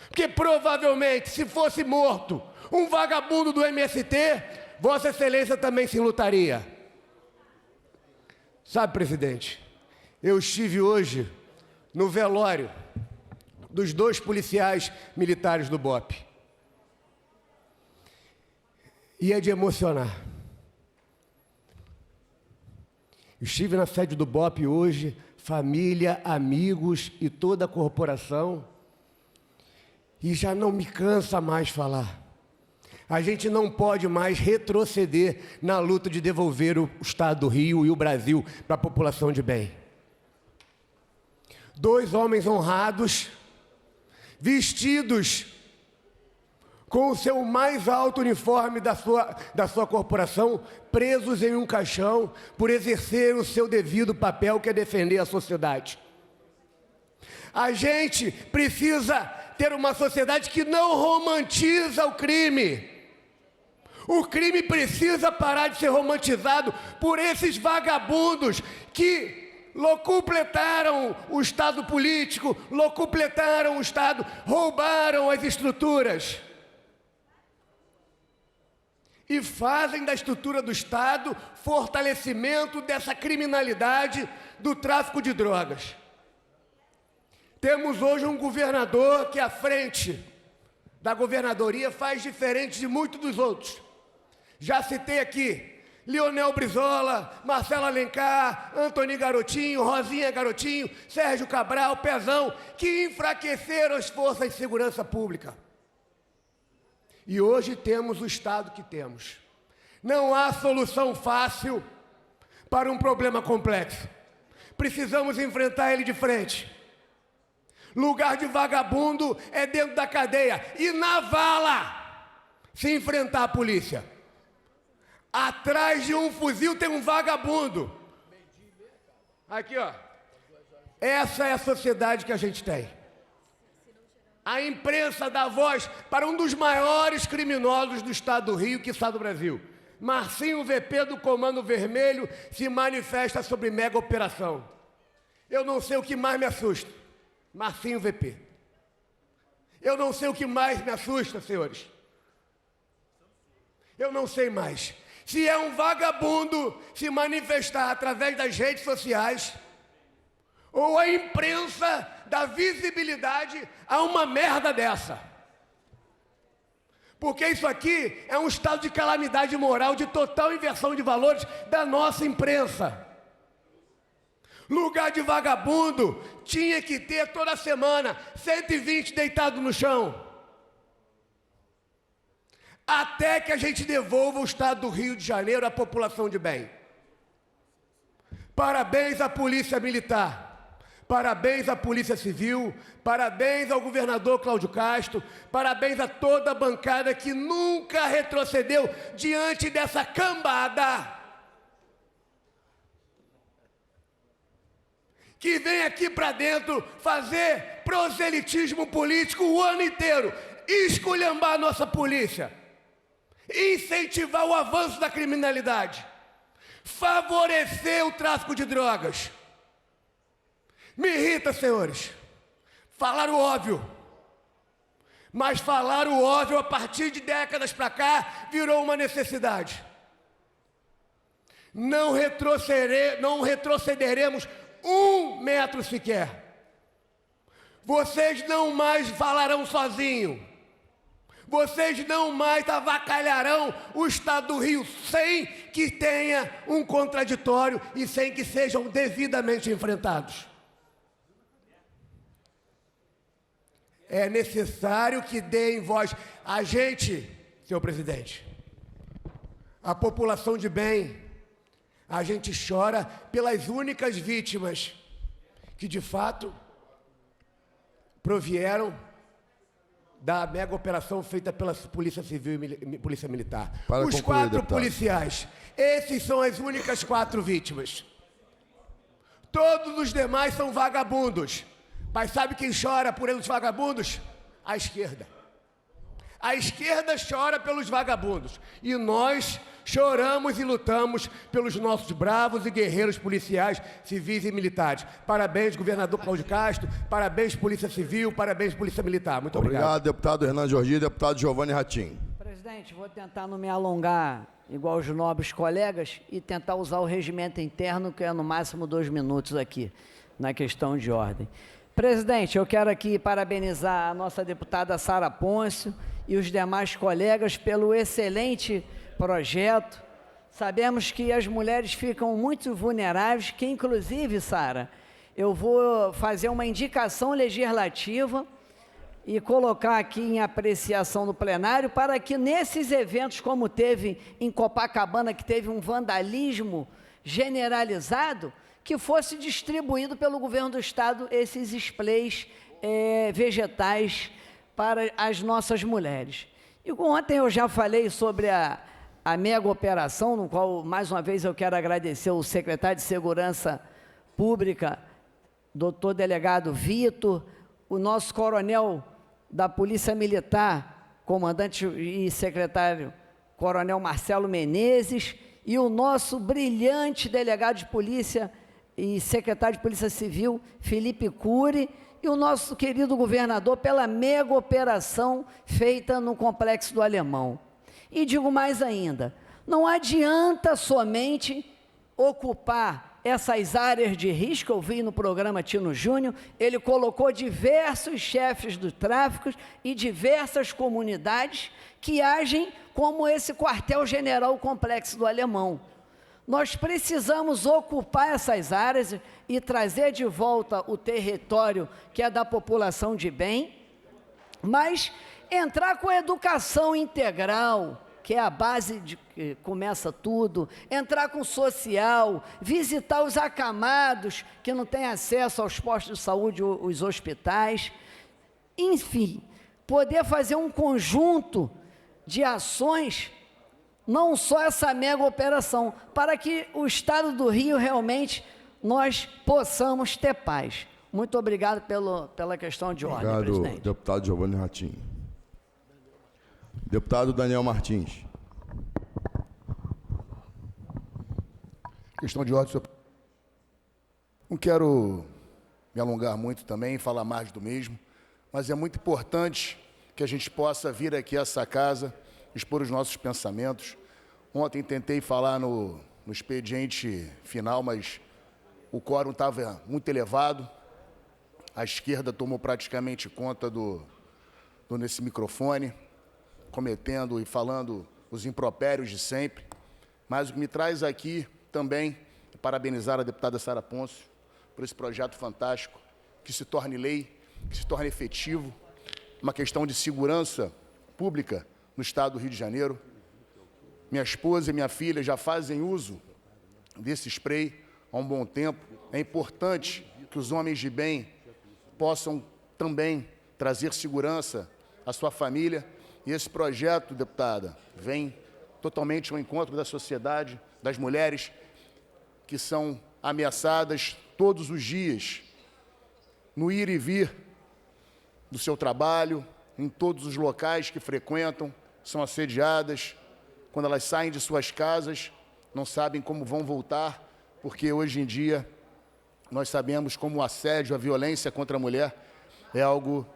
Porque provavelmente, se fosse morto um vagabundo do MST, Vossa Excelência também se lutaria. Sabe, presidente, eu estive hoje no velório dos 2 policiais militares do BOPE. E é de emocionar. Estive na sede do BOPE hoje, família, amigos e toda a corporação, e já não me cansa mais falar. A gente não pode mais retroceder na luta de devolver o Estado do Rio e o Brasil para a população de bem. 2 homens honrados, vestidos com o seu mais alto uniforme da sua corporação, presos em um caixão por exercer o seu devido papel, que é defender a sociedade. A gente precisa ter uma sociedade que não romantiza o crime. O crime precisa parar de ser romantizado por esses vagabundos que locupletaram o Estado político, locupletaram o Estado, roubaram as estruturas. E fazem da estrutura do Estado fortalecimento dessa criminalidade do tráfico de drogas. Temos hoje um governador que à frente da governadoria faz diferente de muitos dos outros. Já citei aqui Leonel Brizola, Marcelo Alencar, Antony Garotinho, Rosinha Garotinho, Sérgio Cabral, Pezão, que enfraqueceram as forças de segurança pública. E hoje temos o Estado que temos. Não há solução fácil para um problema complexo. Precisamos enfrentar ele de frente. Lugar de vagabundo é dentro da cadeia e na vala se enfrentar a polícia. Atrás de um fuzil tem um vagabundo. Aqui, ó. Essa é a sociedade que a gente tem. A imprensa dá voz para um dos maiores criminosos do Estado do Rio, que está do Brasil. Marcinho VP do Comando Vermelho se manifesta sobre mega operação. Eu não sei o que mais me assusta. Marcinho VP. Eu não sei o que mais me assusta, senhores. Eu não sei mais. Se é um vagabundo se manifestar através das redes sociais, ou a imprensa dá visibilidade a uma merda dessa. Porque isso aqui é um estado de calamidade moral, de total inversão de valores da nossa imprensa. Lugar de vagabundo tinha que ter toda semana 120 deitados no chão. Até que a gente devolva o Estado do Rio de Janeiro à população de bem. Parabéns à Polícia Militar. Parabéns à Polícia Civil, parabéns ao governador Cláudio Castro, parabéns a toda a bancada que nunca retrocedeu diante dessa cambada que vem aqui para dentro fazer proselitismo político o ano inteiro, esculhambar a nossa polícia, incentivar o avanço da criminalidade, favorecer o tráfico de drogas. Me irrita, senhores. Falar o óbvio. Mas falar o óbvio a partir de décadas para cá virou uma necessidade. Não retrocederemos 1 metro sequer. Vocês não mais falarão sozinho. Vocês não mais avacalharão o Estado do Rio sem que tenha um contraditório e sem que sejam devidamente enfrentados. É necessário que deem voz. A gente, senhor presidente, a população de bem, a gente chora pelas únicas vítimas que, de fato, provieram da mega operação feita pela Polícia Civil e Polícia Militar. Os 4 policiais, esses são as únicas 4 vítimas. Todos os demais são vagabundos. Mas sabe quem chora por eles vagabundos? A esquerda. A esquerda chora pelos vagabundos e nós choramos e lutamos pelos nossos bravos e guerreiros policiais, civis e militares. Parabéns, governador Cláudio Castro, parabéns, Polícia Civil, parabéns, Polícia Militar. Muito obrigado. Obrigado, deputado Hernan Jordi, deputado Giovanni Ratinho. Presidente, vou tentar não me alongar igual os nobres colegas e tentar usar o regimento interno, que é no máximo 2 minutos aqui, na questão de ordem. Presidente, eu quero aqui parabenizar a nossa deputada Sara Pôncio e os demais colegas pelo excelente projeto. Sabemos que as mulheres ficam muito vulneráveis, que inclusive, Sara, eu vou fazer uma indicação legislativa e colocar aqui em apreciação no plenário para que nesses eventos, como teve em Copacabana, que teve um vandalismo generalizado, que fosse distribuído pelo governo do estado esses sprays vegetais para as nossas mulheres. E ontem eu já falei sobre a mega operação, no qual, mais uma vez, eu quero agradecer o secretário de Segurança Pública, doutor delegado Vitor, o nosso coronel da Polícia Militar, comandante e secretário, coronel Marcelo Menezes, e o nosso brilhante delegado de polícia e secretário de Polícia Civil, Felipe Cury, e o nosso querido governador pela mega operação feita no Complexo do Alemão. E digo mais ainda, não adianta somente ocupar essas áreas de risco. Eu vi no programa Tino Júnior, ele colocou diversos chefes do tráfico e diversas comunidades que agem como esse quartel-general Complexo do Alemão. Nós precisamos ocupar essas áreas e trazer de volta o território que é da população de bem, mas entrar com a educação integral, que é a base de que começa tudo, entrar com social, visitar os acamados que não têm acesso aos postos de saúde, os hospitais, enfim, poder fazer um conjunto de ações, não só essa mega operação, para que o estado do Rio realmente nós possamos ter paz. Muito obrigado pela questão de ordem, Obrigado, presidente. deputado Giovanni Ratinho. Deputado Daniel Martins. Questão de ordem, senhor. Não quero me alongar muito também, falar mais do mesmo, mas é muito importante que a gente possa vir aqui a essa casa, expor os nossos pensamentos. Ontem tentei falar no expediente final, mas o quórum estava muito elevado. A esquerda tomou praticamente conta nesse microfone, cometendo e falando os impropérios de sempre. Mas o que me traz aqui também é parabenizar a deputada Sara Pôncio por esse projeto fantástico, que se torne lei, que se torne efetivo, uma questão de segurança pública no estado do Rio de Janeiro. Minha esposa e minha filha já fazem uso desse spray há um bom tempo. É importante que os homens de bem possam também trazer segurança à sua família. E esse projeto, deputada, vem totalmente ao encontro da sociedade, das mulheres que são ameaçadas todos os dias no ir e vir do seu trabalho, em todos os locais que frequentam, são assediadas. Quando elas saem de suas casas, não sabem como vão voltar, porque hoje em dia nós sabemos como o assédio, a violência contra a mulher é algo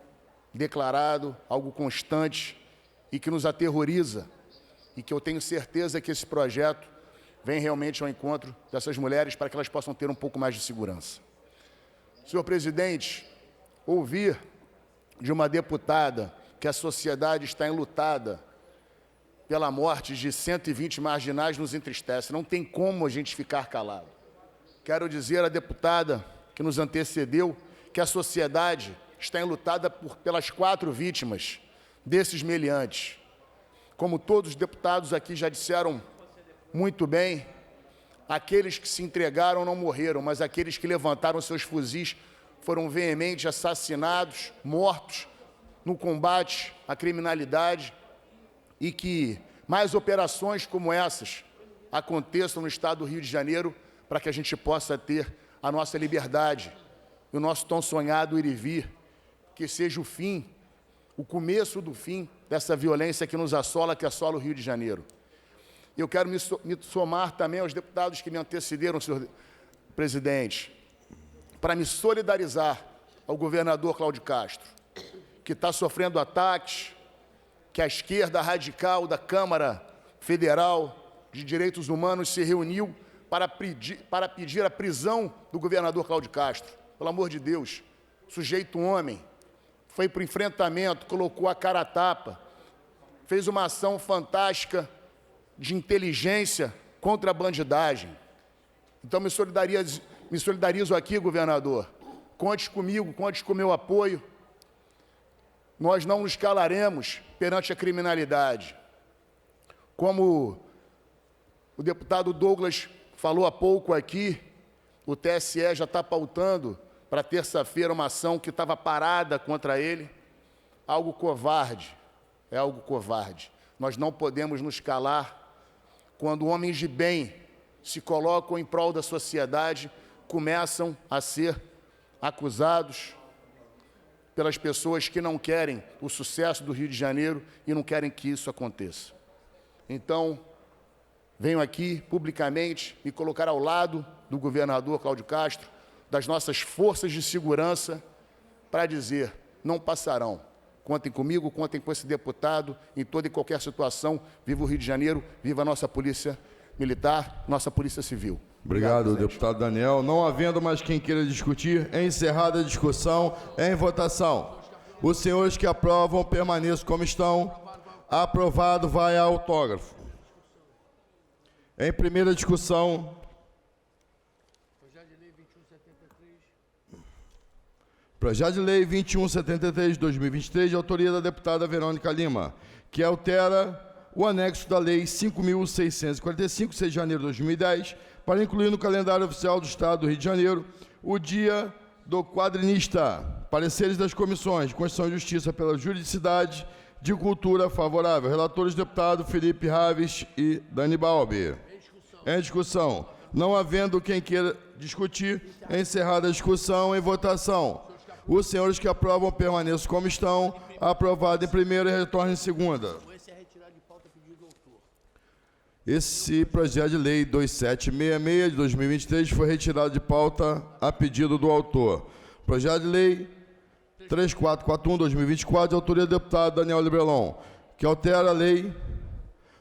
declarado, algo constante e que nos aterroriza, e que eu tenho certeza que esse projeto vem realmente ao encontro dessas mulheres para que elas possam ter um pouco mais de segurança. Senhor presidente, ouvir de uma deputada que a sociedade está enlutada pela morte de 120 marginais nos entristece. Não tem como a gente ficar calado. Quero dizer à deputada que nos antecedeu que a sociedade está enlutada pelas 4 vítimas desses meliantes. Como todos os deputados aqui já disseram muito bem, aqueles que se entregaram não morreram, mas aqueles que levantaram seus fuzis foram veemente assassinados, mortos no combate à criminalidade, e que mais operações como essas aconteçam no estado do Rio de Janeiro para que a gente possa ter a nossa liberdade e o nosso tão sonhado ir e vir, que seja o fim, o começo do fim dessa violência que nos assola, que assola o Rio de Janeiro. Eu quero me somar também aos deputados que me antecederam, senhor presidente, para me solidarizar ao governador Cláudio Castro, que está sofrendo ataques, que a esquerda radical da Câmara Federal de Direitos Humanos se reuniu para pedir a prisão do governador Cláudio Castro. Pelo amor de Deus, sujeito homem, foi para o enfrentamento, colocou a cara a tapa, fez uma ação fantástica de inteligência contra a bandidagem. Então, me solidarizo aqui, governador. Conte comigo, conte com o meu apoio. Nós não nos calaremos perante a criminalidade. Como o deputado Douglas falou há pouco aqui, o TSE já está pautando para terça-feira uma ação que estava parada contra ele. Algo covarde, é algo covarde. Nós não podemos nos calar quando homens de bem se colocam em prol da sociedade, começam a ser acusados pelas pessoas que não querem o sucesso do Rio de Janeiro e não querem que isso aconteça. Então, venho aqui publicamente me colocar ao lado do governador Cláudio Castro, das nossas forças de segurança, para dizer, não passarão. Contem comigo, contem com esse deputado, em toda e qualquer situação. Viva o Rio de Janeiro, viva a nossa Polícia Militar, nossa Polícia Civil. Obrigado, deputado Daniel. Não havendo mais quem queira discutir, é encerrada a discussão, em votação. Os senhores que aprovam permaneçam como estão. Aprovado, vai a autógrafo. Em primeira discussão, Projeto de Lei 2173 de 2023, de autoria da deputada Verônica Lima, que altera o anexo da Lei 5.645, 6 de janeiro de 2010, para incluir no calendário oficial do Estado do Rio de Janeiro o Dia do Quadrinista. Pareceres das comissões de Constituição e Justiça pela Juridicidade, de Cultura, favorável. Relatores, deputado Felipe Raves e Dani Balbi. Em discussão. Não havendo quem queira discutir, é encerrada a discussão, em votação. Os senhores que aprovam permaneçam como estão. Aprovado em primeira e retorna em segunda. Esse projeto de lei 2766 de 2023 foi retirado de pauta a pedido do autor. Projeto de lei 3441 de 2024, de autoria do deputado Daniel Librelon, que altera a lei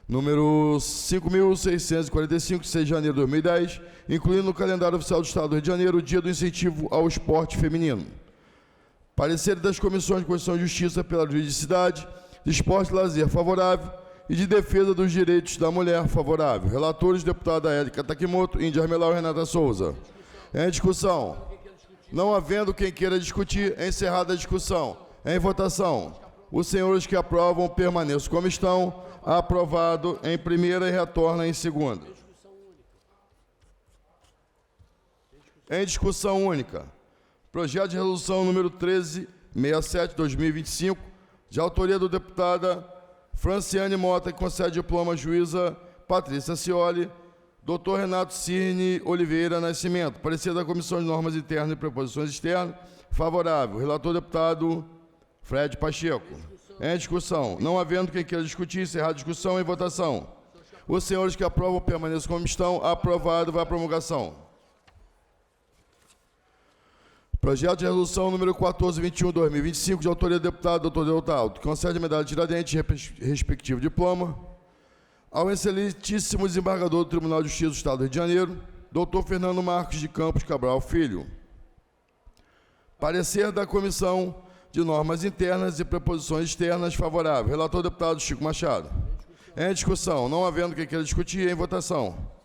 número 5.645, de 6 de janeiro de 2010, incluindo no calendário oficial do Estado do Rio de Janeiro o Dia do Incentivo ao Esporte Feminino. Parecer das comissões de Constituição e Justiça pela Juridicidade, de Esporte e Lazer, favorável, e de Defesa dos Direitos da Mulher, favorável. Relatores, deputada Érica Takimoto, Índia Armelau e Renata Souza. Em discussão. Não havendo quem queira discutir, é encerrada a discussão. Em votação. Os senhores que aprovam permaneçam como estão. Aprovado em primeira e retorna em segunda. Em discussão única. Projeto de resolução número 1367, 2025, de autoria do deputada Franciane Mota, que concede diploma à juíza Patrícia Cioli, doutor Renato Cirne Oliveira Nascimento. Parecer da Comissão de Normas Internas e Preposições Externas, favorável. Relator, deputado Fred Pacheco. Em discussão. Não havendo quem queira discutir, encerrar a discussão, em votação. Os senhores que aprovam permaneçam como estão. Aprovado, vai à promulgação. Projeto de resolução número 1421, 2025, de autoria do deputado Dr. Deltalto, que concede a medalha de Tiradentes e respectivo diploma ao excelentíssimo desembargador do Tribunal de Justiça do Estado do Rio de Janeiro, Dr. Fernando Marcos de Campos Cabral Filho. Parecer da Comissão de Normas Internas e Preposições Externas, favorável. Relator, deputado Chico Machado. Em discussão. Não havendo quem queira discutir, em votação.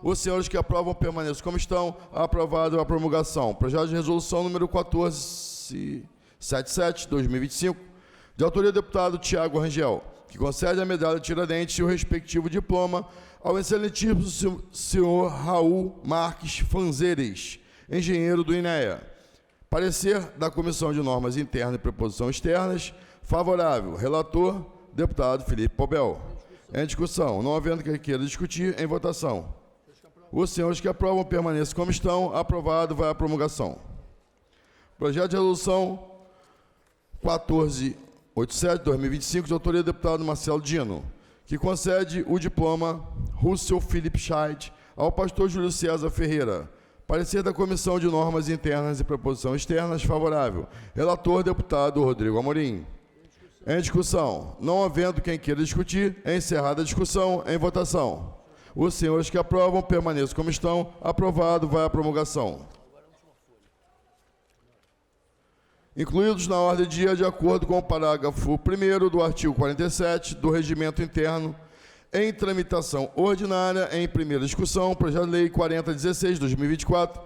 Os senhores que aprovam permaneçam como estão. Aprovado a promulgação. Projeto de resolução número 1477, 2025, de autoria do deputado Tiago Rangel, que concede a medalha de Tiradentes e o respectivo diploma ao excelentíssimo senhor Raul Marques Fanzeres, engenheiro do INEA. Parecer da Comissão de Normas Internas e Preposições Externas, favorável. Relator, deputado Felipe Pobel. Em discussão. Não havendo quem queira discutir, em votação. Os senhores que aprovam permaneçam como estão. Aprovado, vai à promulgação. Projeto de resolução 87/2025, de autoria do deputado Marcelo Dino, que concede o diploma Russell Philip Scheid ao pastor Júlio César Ferreira. Parecer da Comissão de Normas Internas e Proposição Externas, favorável. Relator, deputado Rodrigo Amorim. Em discussão. Não havendo quem queira discutir, é encerrada a discussão. Em votação. Os senhores que aprovam, permaneçam como estão. Aprovado, vai à promulgação. Incluídos na ordem do dia, de acordo com o parágrafo 1º do artigo 47 do Regimento Interno, em tramitação ordinária, em primeira discussão, projeto de lei 4016/2024,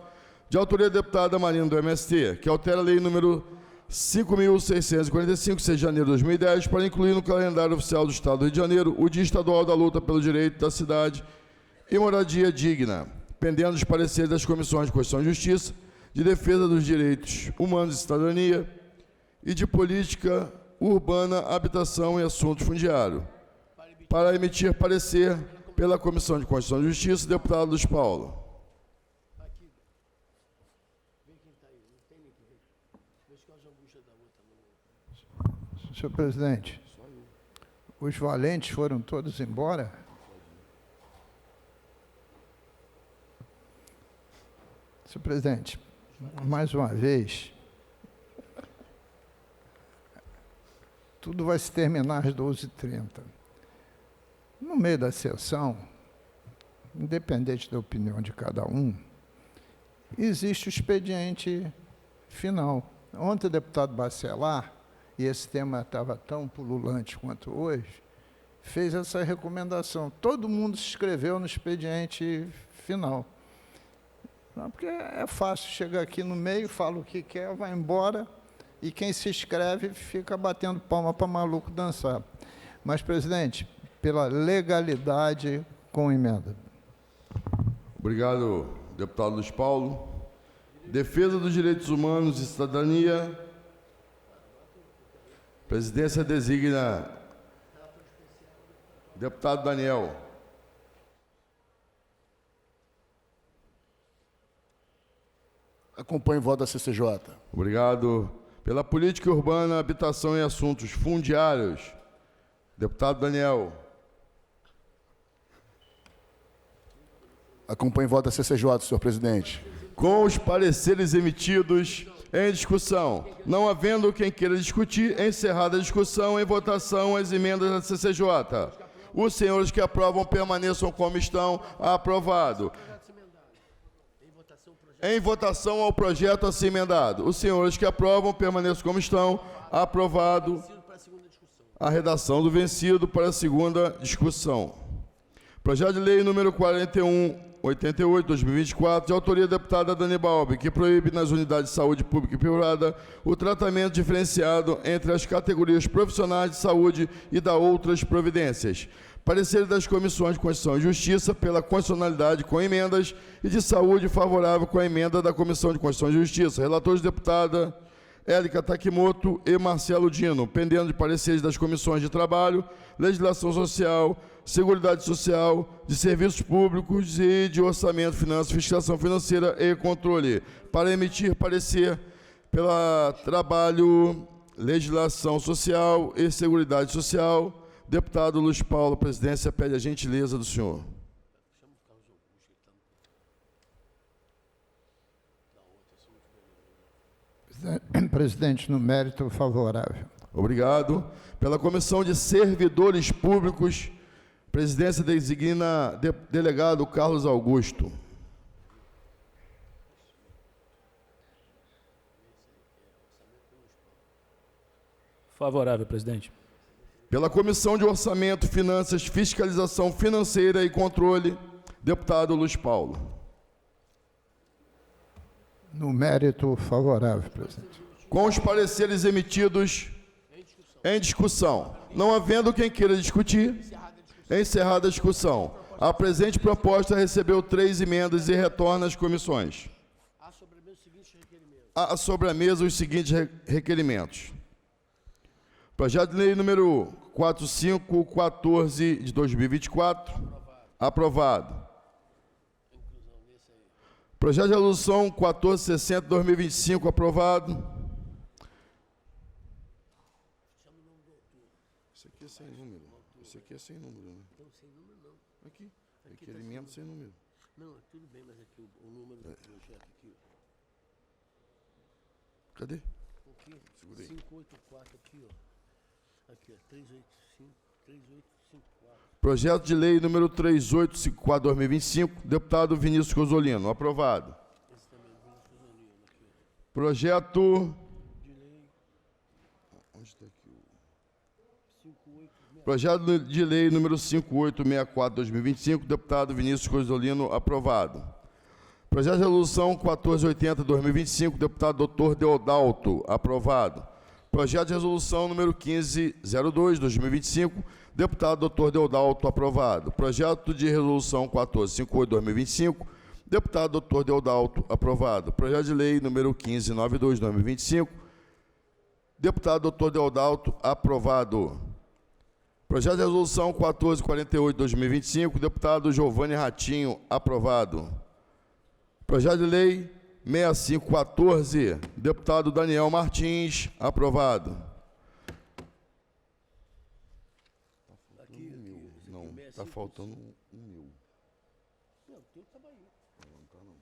de autoria da deputada Marina do MST, que altera a lei número 5.645, 6 de janeiro de 2010, para incluir no calendário oficial do Estado do Rio de Janeiro o Dia Estadual da Luta pelo Direito da Cidade e Moradia Digna, pendendo os pareceres das Comissões de Constituição e Justiça, de Defesa dos Direitos Humanos e Cidadania e de Política Urbana, Habitação e Assuntos Fundiários. Para emitir parecer pela Comissão de Constituição e Justiça, deputado Luiz Paulo. Senhor presidente, os valentes foram todos embora? Senhor presidente, mais uma vez, tudo vai se terminar às 12h30. No meio da sessão, independente da opinião de cada um, existe o expediente final. Ontem o deputado Bacelar, e esse tema estava tão pululante quanto hoje, fez essa recomendação. Todo mundo se inscreveu no expediente final. Não, porque é fácil, chega aqui no meio, fala o que quer, vai embora, e quem se inscreve fica batendo palma para maluco dançar. Mas, presidente, pela legalidade com emenda. Obrigado, deputado Luiz Paulo. Defesa dos Direitos Humanos e Cidadania. Presidência designa deputado Daniel. Acompanho o voto da CCJ. Obrigado. Pela Política Urbana, Habitação e Assuntos Fundiários, deputado Daniel. Acompanho o voto da CCJ, senhor presidente. Com os pareceres emitidos em discussão, não havendo quem queira discutir, encerrada a discussão, em votação as emendas da CCJ. Os senhores que aprovam permaneçam como estão. Aprovado. Em votação ao projeto assim emendado. Os senhores que aprovam permaneçam como estão. Aprovado. A redação do vencido para a segunda discussão. Projeto de lei número 4188/2024, de autoria da deputada Dani Balbi, que proíbe nas unidades de saúde pública e privada o tratamento diferenciado entre as categorias profissionais de saúde e da outras providências. Parecer das Comissões de Constituição e Justiça pela constitucionalidade com emendas e de saúde favorável com a emenda da Comissão de Constituição e Justiça. Relatores deputada Érica Takimoto e Marcelo Dino, pendendo de pareceres das Comissões de Trabalho, Legislação Social, Seguridade Social, de Serviços Públicos e de Orçamento, Finanças, Fiscalização Financeira e Controle. Para emitir parecer pela Trabalho, Legislação Social e Seguridade Social, deputado Luiz Paulo, a presidência pede a gentileza do senhor. Presidente, no mérito favorável. Obrigado. Pela Comissão de Servidores Públicos, presidência designa delegado Carlos Augusto. Favorável, presidente. Pela Comissão de Orçamento, Finanças, Fiscalização Financeira e Controle, deputado Luiz Paulo. No mérito favorável, presidente. Com os pareceres emitidos em discussão, não havendo quem queira discutir, encerrada a discussão. A presente proposta recebeu 3 emendas e retorna às comissões. Há sobre a mesa os seguintes requerimentos. Projeto de lei número 4514 de 2024, aprovado. Projeto de resolução 1460 de 2025, aprovado. sem número. Esse aqui é sem número, né? Não, sem número não. Aqui. Aqui Requerimento tá sem número. Não, tudo bem, mas aqui o número do projeto aqui. Cadê? Aqui, Segura aí. 584 aqui, ó. Aqui, ó, 3854. Projeto de lei número 3854/2025, deputado Vinícius Cozzolino, aprovado. Esse também, Vinícius Cozzolino, aqui, ó. Projeto... De lei. Onde está aqui o... 5864. Projeto de lei número 5864/2025, deputado Vinícius Cozzolino, aprovado. Projeto de resolução 1480/2025, deputado Dr. Deodalto, aprovado. Projeto de resolução número 1502/2025, deputado Dr. Deodalto, aprovado. Projeto de resolução 1458/2025, deputado Dr. Deodalto, aprovado. Projeto de lei número 1592/2025, deputado Dr. Deodalto, aprovado. Projeto de resolução 1448/2025, deputado Giovanni Ratinho, aprovado. Projeto de lei 6514, deputado Daniel Martins, aprovado. Não, está faltando um mil. Não, o teu estava aí. Não está não.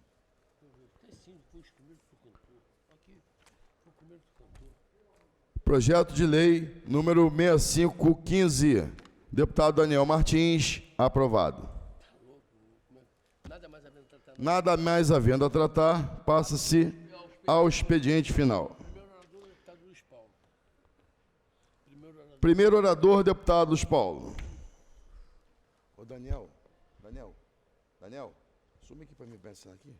Tem sim, foi os primeiros que tu cantou. Aqui, foi o primeiro que tu cantou. Projeto de lei número 6515, deputado Daniel Martins, aprovado. Nada mais havendo a tratar, passa-se ao expediente final. Primeiro orador, deputado Luiz Paulo. Ô, Daniel, suma aqui para mim pensar aqui.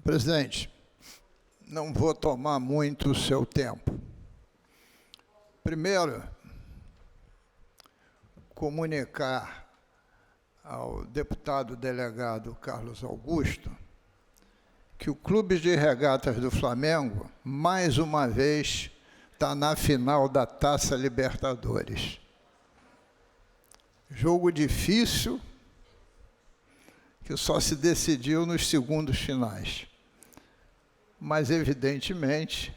Presidente, não vou tomar muito o seu tempo. Primeiro, comunicar ao deputado delegado Carlos Augusto que o Clube de Regatas do Flamengo, mais uma vez, está na final da Taça Libertadores. Jogo difícil, que só se decidiu nos segundos finais. Mas, evidentemente,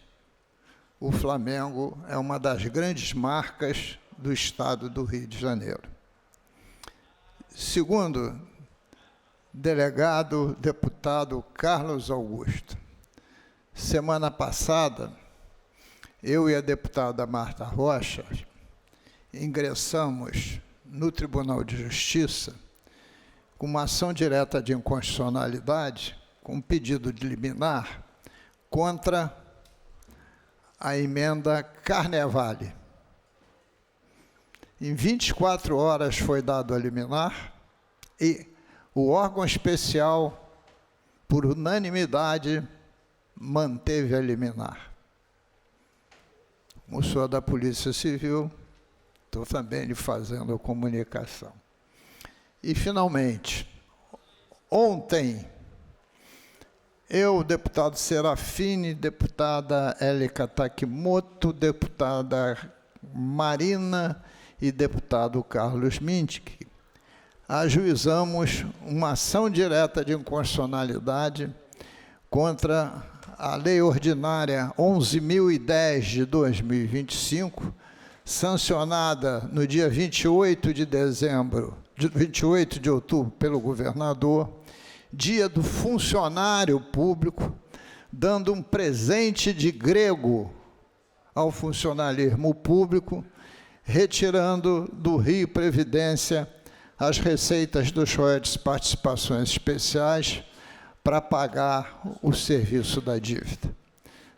o Flamengo é uma das grandes marcas do estado do Rio de Janeiro. Segundo, delegado, deputado Carlos Augusto, semana passada, eu e a deputada Marta Rocha ingressamos no Tribunal de Justiça com uma ação direta de inconstitucionalidade, com um pedido de liminar, contra a emenda Carnevale. Em 24 horas foi dado a liminar e o órgão especial, por unanimidade, manteve a liminar. Como sou da Polícia Civil, estou também lhe fazendo a comunicação. E, finalmente, ontem, eu, deputado Serafine, deputada Élica Takimoto, deputada Marina e deputado Carlos Mintic, ajuizamos uma ação direta de inconstitucionalidade contra a Lei Ordinária 11.010 de 2025, sancionada no dia 28 de outubro pelo governador, Dia do Funcionário Público, dando um presente de grego ao funcionalismo público, retirando do Rio Previdência as receitas dos royalties participações especiais para pagar o serviço da dívida.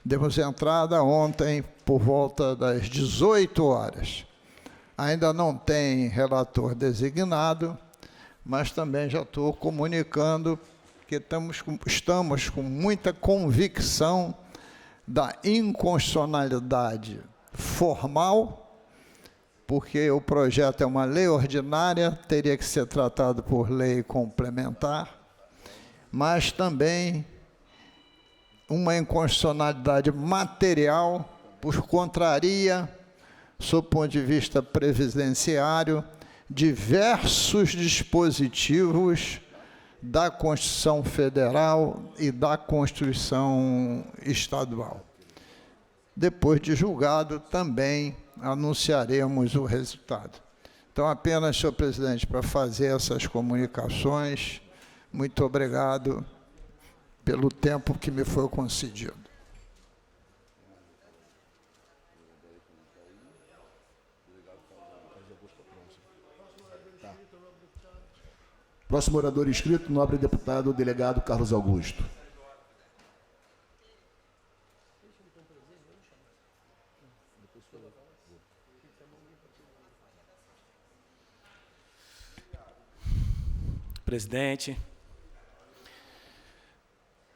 Demos entrada ontem por volta das 18 horas. Ainda não tem relator designado, mas também já estou comunicando que estamos com muita convicção da inconstitucionalidade formal, porque o projeto é uma lei ordinária, teria que ser tratado por lei complementar, mas também uma inconstitucionalidade material, por contraria sob o ponto de vista previdenciário, diversos dispositivos da Constituição Federal e da Constituição Estadual. Depois de julgado, também anunciaremos o resultado. Então, apenas, senhor presidente, para fazer essas comunicações, muito obrigado pelo tempo que me foi concedido. Próximo orador inscrito, nobre deputado delegado Carlos Augusto. Presidente,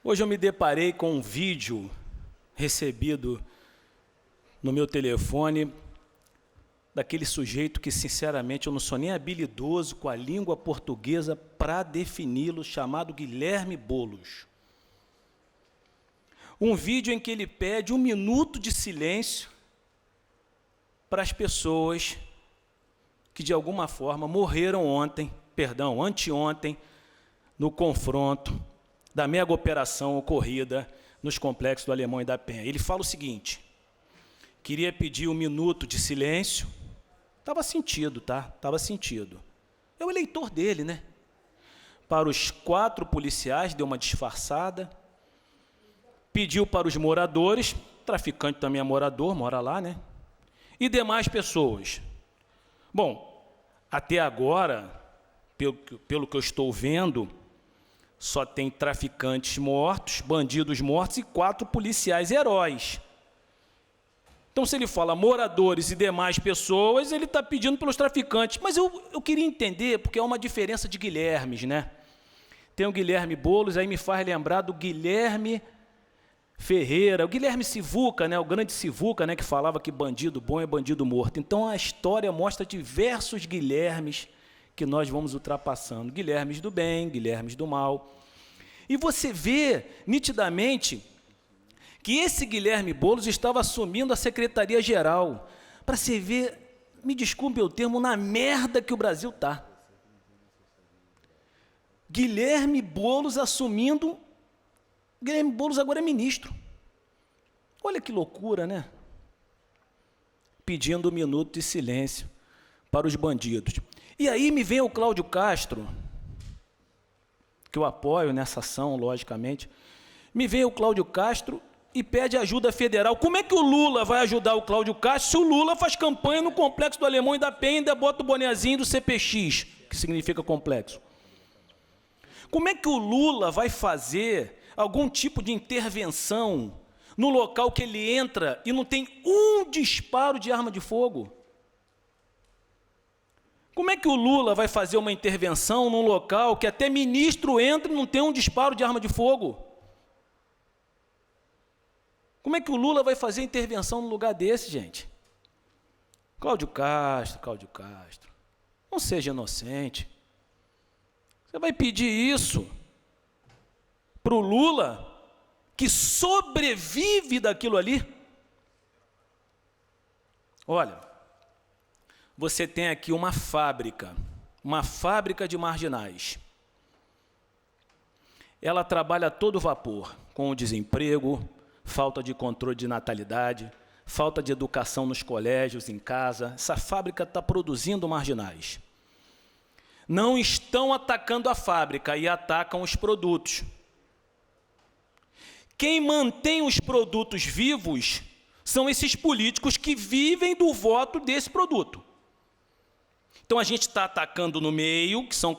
hoje eu me deparei com um vídeo recebido no meu telefone daquele sujeito que, sinceramente, eu não sou nem habilidoso com a língua portuguesa para defini-lo, chamado Guilherme Boulos. Um vídeo em que ele pede 1 minuto de silêncio para as pessoas que, de alguma forma, morreram anteontem, no confronto da mega operação ocorrida nos complexos do Alemão e da Penha. Ele fala o seguinte: queria pedir 1 minuto de silêncio. Estava sentido, tá? Estava sentido. É o eleitor dele, né? Para os 4 policiais, deu uma disfarçada. Pediu para os moradores, traficante também é morador, mora lá, né? E demais pessoas. Bom, até agora, pelo que eu estou vendo, só tem traficantes mortos, bandidos mortos e 4 policiais heróis. Então, se ele fala moradores e demais pessoas, ele está pedindo pelos traficantes. Mas eu queria entender, porque há uma diferença de Guilhermes, né? Tem o Guilherme Boulos, aí me faz lembrar do Guilherme Ferreira, o Guilherme Sivuca, né? O grande Sivuca, né? Que falava que bandido bom é bandido morto. Então, a história mostra diversos Guilhermes que nós vamos ultrapassando. Guilhermes do bem, Guilhermes do mal. E você vê nitidamente que esse Guilherme Boulos estava assumindo a Secretaria-Geral, para você ver, me desculpe o termo, na merda que o Brasil está. Guilherme Boulos assumindo, Guilherme Boulos agora é ministro. Olha que loucura, né? Pedindo 1 minuto de silêncio para os bandidos. E aí me vem o Cláudio Castro, que eu apoio nessa ação, logicamente, me vem o Cláudio Castro e pede ajuda federal. Como é que o Lula vai ajudar o Cláudio Castro se o Lula faz campanha no Complexo do Alemão e da Penha e ainda bota o bonezinho do CPX, que significa complexo? Como é que o Lula vai fazer algum tipo de intervenção no local que ele entra e não tem um disparo de arma de fogo? Como é que o Lula vai fazer uma intervenção num local que até ministro entra e não tem um disparo de arma de fogo? Como é que o Lula vai fazer intervenção num lugar desse, gente? Cláudio Castro, não seja inocente. Você vai pedir isso para o Lula, que sobrevive daquilo ali? Olha, você tem aqui uma fábrica de marginais. Ela trabalha a todo vapor, com o desemprego, falta de controle de natalidade, falta de educação nos colégios, em casa. Essa fábrica está produzindo marginais. Não estão atacando a fábrica e atacam os produtos. Quem mantém os produtos vivos são esses políticos que vivem do voto desse produto. Então, a gente está atacando no meio, que são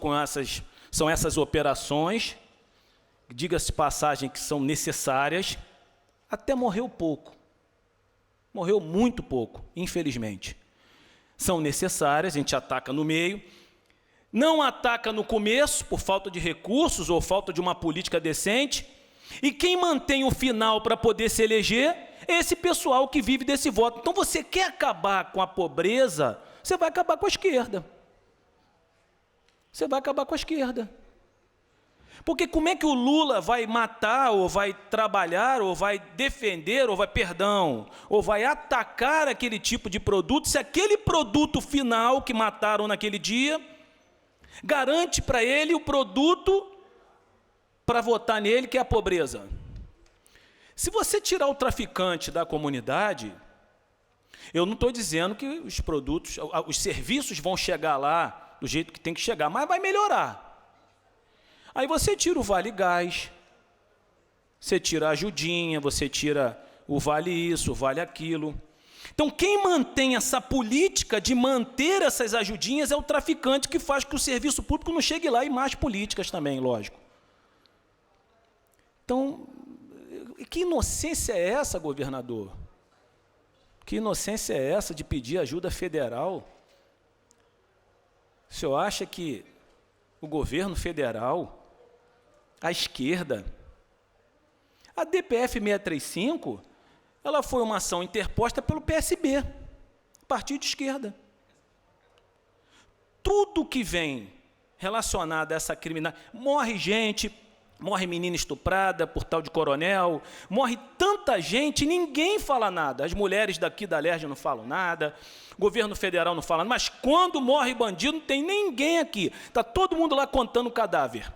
essas operações, diga-se passagem, que são necessárias. Até morreu pouco. Morreu muito pouco, infelizmente. São necessárias, a gente ataca no meio. Não ataca no começo, por falta de recursos ou falta de uma política decente. E quem mantém o final para poder se eleger é esse pessoal que vive desse voto. Então, você quer acabar com a pobreza, você vai acabar com a esquerda. Você vai acabar com a esquerda. Porque como é que o Lula vai matar, ou vai trabalhar, ou vai defender, ou vai atacar aquele tipo de produto, se aquele produto final que mataram naquele dia garante para ele o produto para votar nele, que é a pobreza? Se você tirar o traficante da comunidade, eu não estou dizendo que os produtos, os serviços vão chegar lá do jeito que tem que chegar, mas vai melhorar. Aí você tira o Vale Gás, você tira a ajudinha, você tira o Vale isso, o Vale aquilo. Então, quem mantém essa política de manter essas ajudinhas é o traficante, que faz que o serviço público não chegue lá, e mais políticas também, lógico. Então, que inocência é essa, governador? Que inocência é essa de pedir ajuda federal? O senhor acha que o governo federal, a esquerda, a DPF 635, ela foi uma ação interposta pelo PSB, partido de esquerda. Tudo que vem relacionado a essa criminalidade, morre gente, morre menina estuprada por tal de coronel, morre tanta gente, ninguém fala nada. As mulheres daqui da Alerj não falam nada, o governo federal não fala nada, mas quando morre bandido não tem ninguém aqui. Está todo mundo lá contando o cadáver.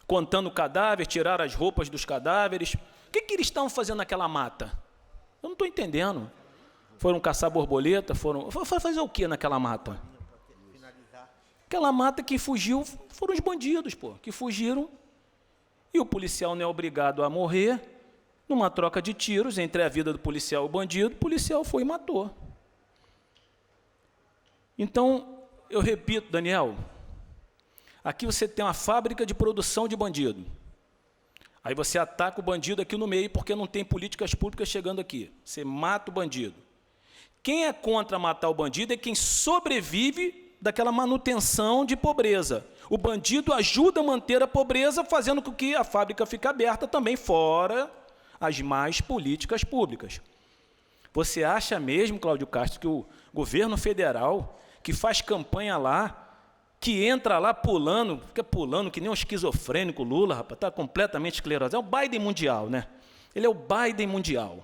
Contando o cadáver, tiraram as roupas dos cadáveres. O que eles estavam fazendo naquela mata? Eu não estou entendendo. Foram caçar borboleta? Foram fazer o que naquela mata? Aquela mata que fugiu foram os bandidos, pô, que fugiram. E o policial não é obrigado a morrer numa troca de tiros entre a vida do policial e o bandido. O policial foi e matou. Então, eu repito, Daniel, aqui você tem uma fábrica de produção de bandido. Aí você ataca o bandido aqui no meio porque não tem políticas públicas chegando aqui. Você mata o bandido. Quem é contra matar o bandido é quem sobrevive daquela manutenção de pobreza. O bandido ajuda a manter a pobreza, fazendo com que a fábrica fique aberta também, fora as más políticas públicas. Você acha mesmo, Cláudio Castro, que o governo federal, que faz campanha lá, que entra lá pulando, fica pulando que nem um esquizofrênico, Lula, rapaz, está completamente esclerosado. É o Biden mundial, né? Ele é o Biden mundial.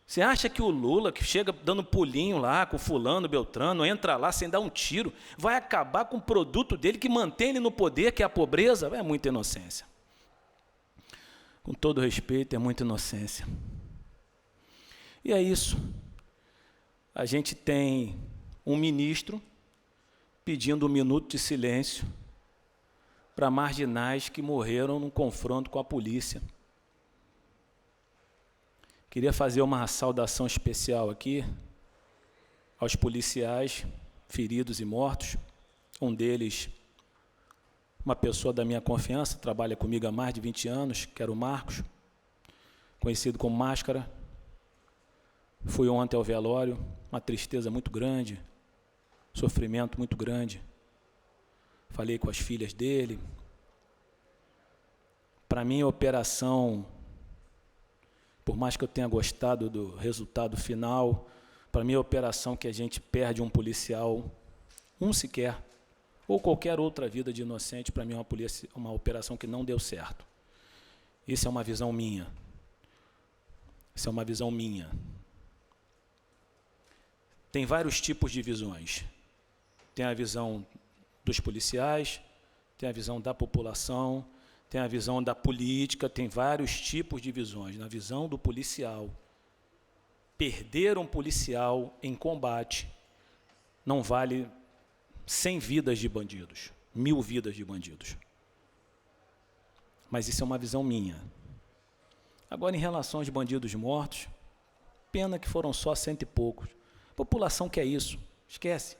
Você acha que o Lula, que chega dando pulinho lá com fulano, Beltrano, entra lá sem dar um tiro, vai acabar com o produto dele que mantém ele no poder, que é a pobreza? É muita inocência. Com todo respeito, é muita inocência. E é isso. A gente tem um ministro pedindo 1 minuto de silêncio para marginais que morreram num confronto com a polícia. Queria fazer uma saudação especial aqui aos policiais feridos e mortos. Um deles, uma pessoa da minha confiança, trabalha comigo há mais de 20 anos, que era o Marcos, conhecido como Máscara. Fui ontem ao velório, uma tristeza muito grande, sofrimento muito grande. Falei com as filhas dele. Para mim, a operação, por mais que eu tenha gostado do resultado final, para mim a operação que a gente perde um policial, um sequer, ou qualquer outra vida de inocente, para mim é uma operação que não deu certo. Isso é uma visão minha. Isso é uma visão minha. Tem vários tipos de visões. Tem a visão dos policiais, tem a visão da população, tem a visão da política, tem vários tipos de visões. Na visão do policial, perder um policial em combate não vale 100 vidas de bandidos, 1000 vidas de bandidos. Mas isso é uma visão minha. Agora, em relação aos bandidos mortos, pena que foram só 100 e poucos. A população quer isso, esquece.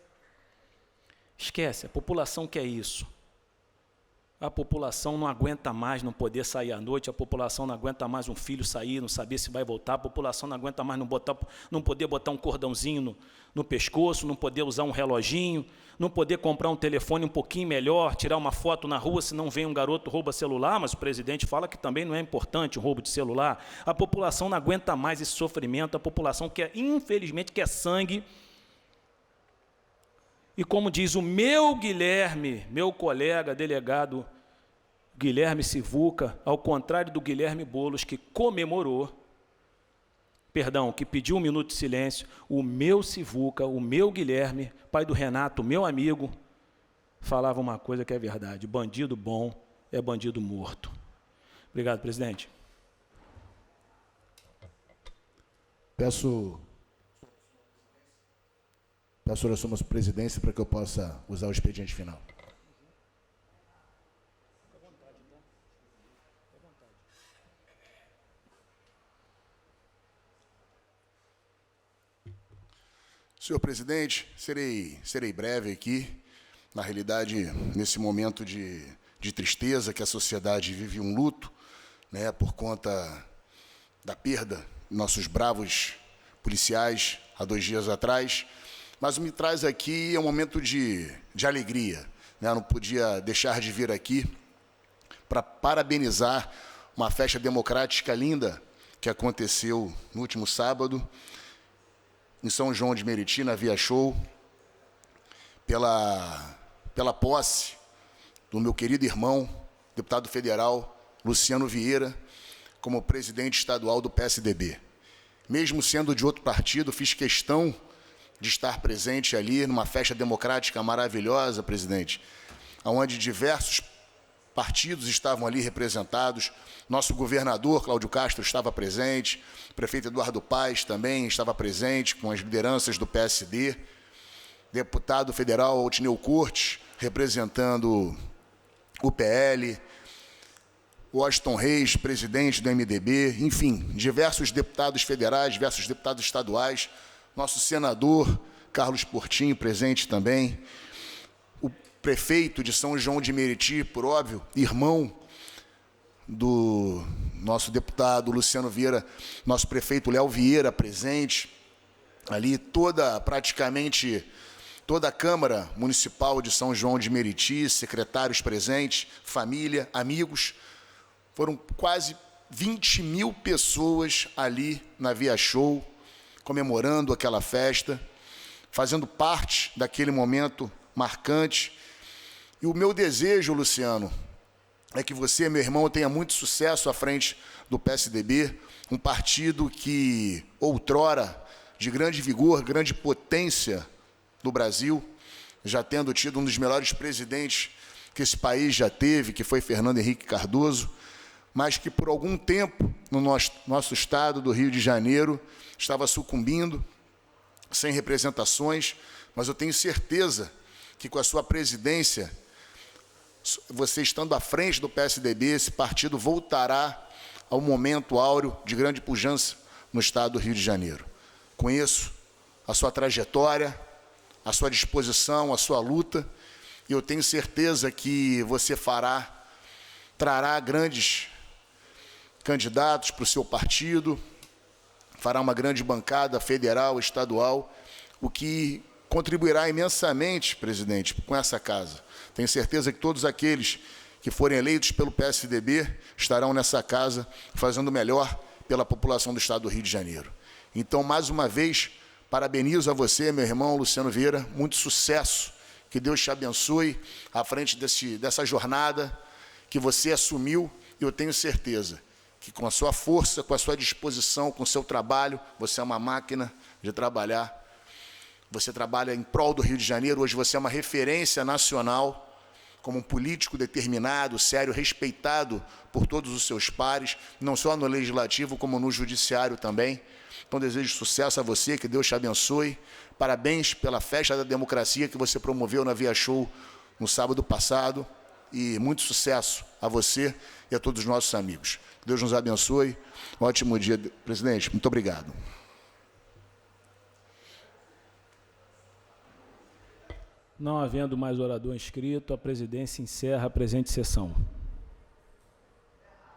Esquece, a população quer isso. A população não aguenta mais não poder sair à noite, a população não aguenta mais um filho sair, não saber se vai voltar, a população não aguenta mais não poder botar um cordãozinho no pescoço, não poder usar um reloginho, não poder comprar um telefone um pouquinho melhor, tirar uma foto na rua, se não vem um garoto rouba celular, mas o presidente fala que também não é importante o roubo de celular. A população não aguenta mais esse sofrimento, a população quer, infelizmente, quer sangue. E como diz o meu Guilherme, meu colega delegado Guilherme Sivuca, ao contrário do Guilherme Boulos, que comemorou, perdão, que pediu 1 minuto de silêncio, o meu Sivuca, o meu Guilherme, pai do Renato, meu amigo, falava uma coisa que é verdade: bandido bom é bandido morto. Obrigado, presidente. Peço a sua presidência para que eu possa usar o expediente final. Senhor presidente, serei breve aqui. Na realidade, nesse momento de tristeza que a sociedade vive um luto, né, por conta da perda de nossos bravos policiais há 2 dias atrás, mas o que me traz aqui é um momento de alegria, né? Eu não podia deixar de vir aqui para parabenizar uma festa democrática linda que aconteceu no último sábado, em São João de Meriti, na Via Show, pela posse do meu querido irmão, deputado federal Luciano Vieira, como presidente estadual do PSDB. Mesmo sendo de outro partido, fiz questão de estar presente ali numa festa democrática maravilhosa, presidente, onde diversos partidos estavam ali representados. Nosso governador, Cláudio Castro, estava presente, o prefeito Eduardo Paes também estava presente, com as lideranças do PSD, deputado federal Otineu Cortes, representando o PL, Washington Reis, presidente do MDB, enfim, diversos deputados federais, diversos deputados estaduais, nosso senador Carlos Portinho presente também, o prefeito de São João de Meriti, por óbvio, irmão do nosso deputado Luciano Vieira, nosso prefeito Léo Vieira presente, ali praticamente toda a Câmara Municipal de São João de Meriti, secretários presentes, família, amigos. Foram quase 20 mil pessoas ali na Via Show, comemorando aquela festa, fazendo parte daquele momento marcante. E o meu desejo, Luciano, é que você, meu irmão, tenha muito sucesso à frente do PSDB, um partido que, outrora, de grande vigor, grande potência do Brasil, já tendo tido um dos melhores presidentes que esse país já teve, que foi Fernando Henrique Cardoso, mas que por algum tempo, no nosso estado do Rio de Janeiro, estava sucumbindo, sem representações, mas eu tenho certeza que com a sua presidência, você estando à frente do PSDB, esse partido voltará ao momento áureo de grande pujança no estado do Rio de Janeiro. Conheço a sua trajetória, a sua disposição, a sua luta, e eu tenho certeza que você trará grandes candidatos para o seu partido, fará uma grande bancada federal, estadual, o que contribuirá imensamente, presidente, com essa casa. Tenho certeza que todos aqueles que forem eleitos pelo PSDB estarão nessa casa fazendo o melhor pela população do estado do Rio de Janeiro. Então, mais uma vez, parabenizo a você, meu irmão Luciano Vieira, muito sucesso, que Deus te abençoe à frente dessa jornada que você assumiu, e eu tenho certeza que com a sua força, com a sua disposição, com o seu trabalho, você é uma máquina de trabalhar, você trabalha em prol do Rio de Janeiro, hoje você é uma referência nacional, como um político determinado, sério, respeitado por todos os seus pares, não só no Legislativo, como no Judiciário também. Então, desejo sucesso a você, que Deus te abençoe. Parabéns pela festa da democracia que você promoveu na Via Show no sábado passado. E muito sucesso a você e a todos os nossos amigos. Deus nos abençoe. Um ótimo dia, presidente. Muito obrigado. Não havendo mais orador inscrito, a presidência encerra a presente sessão.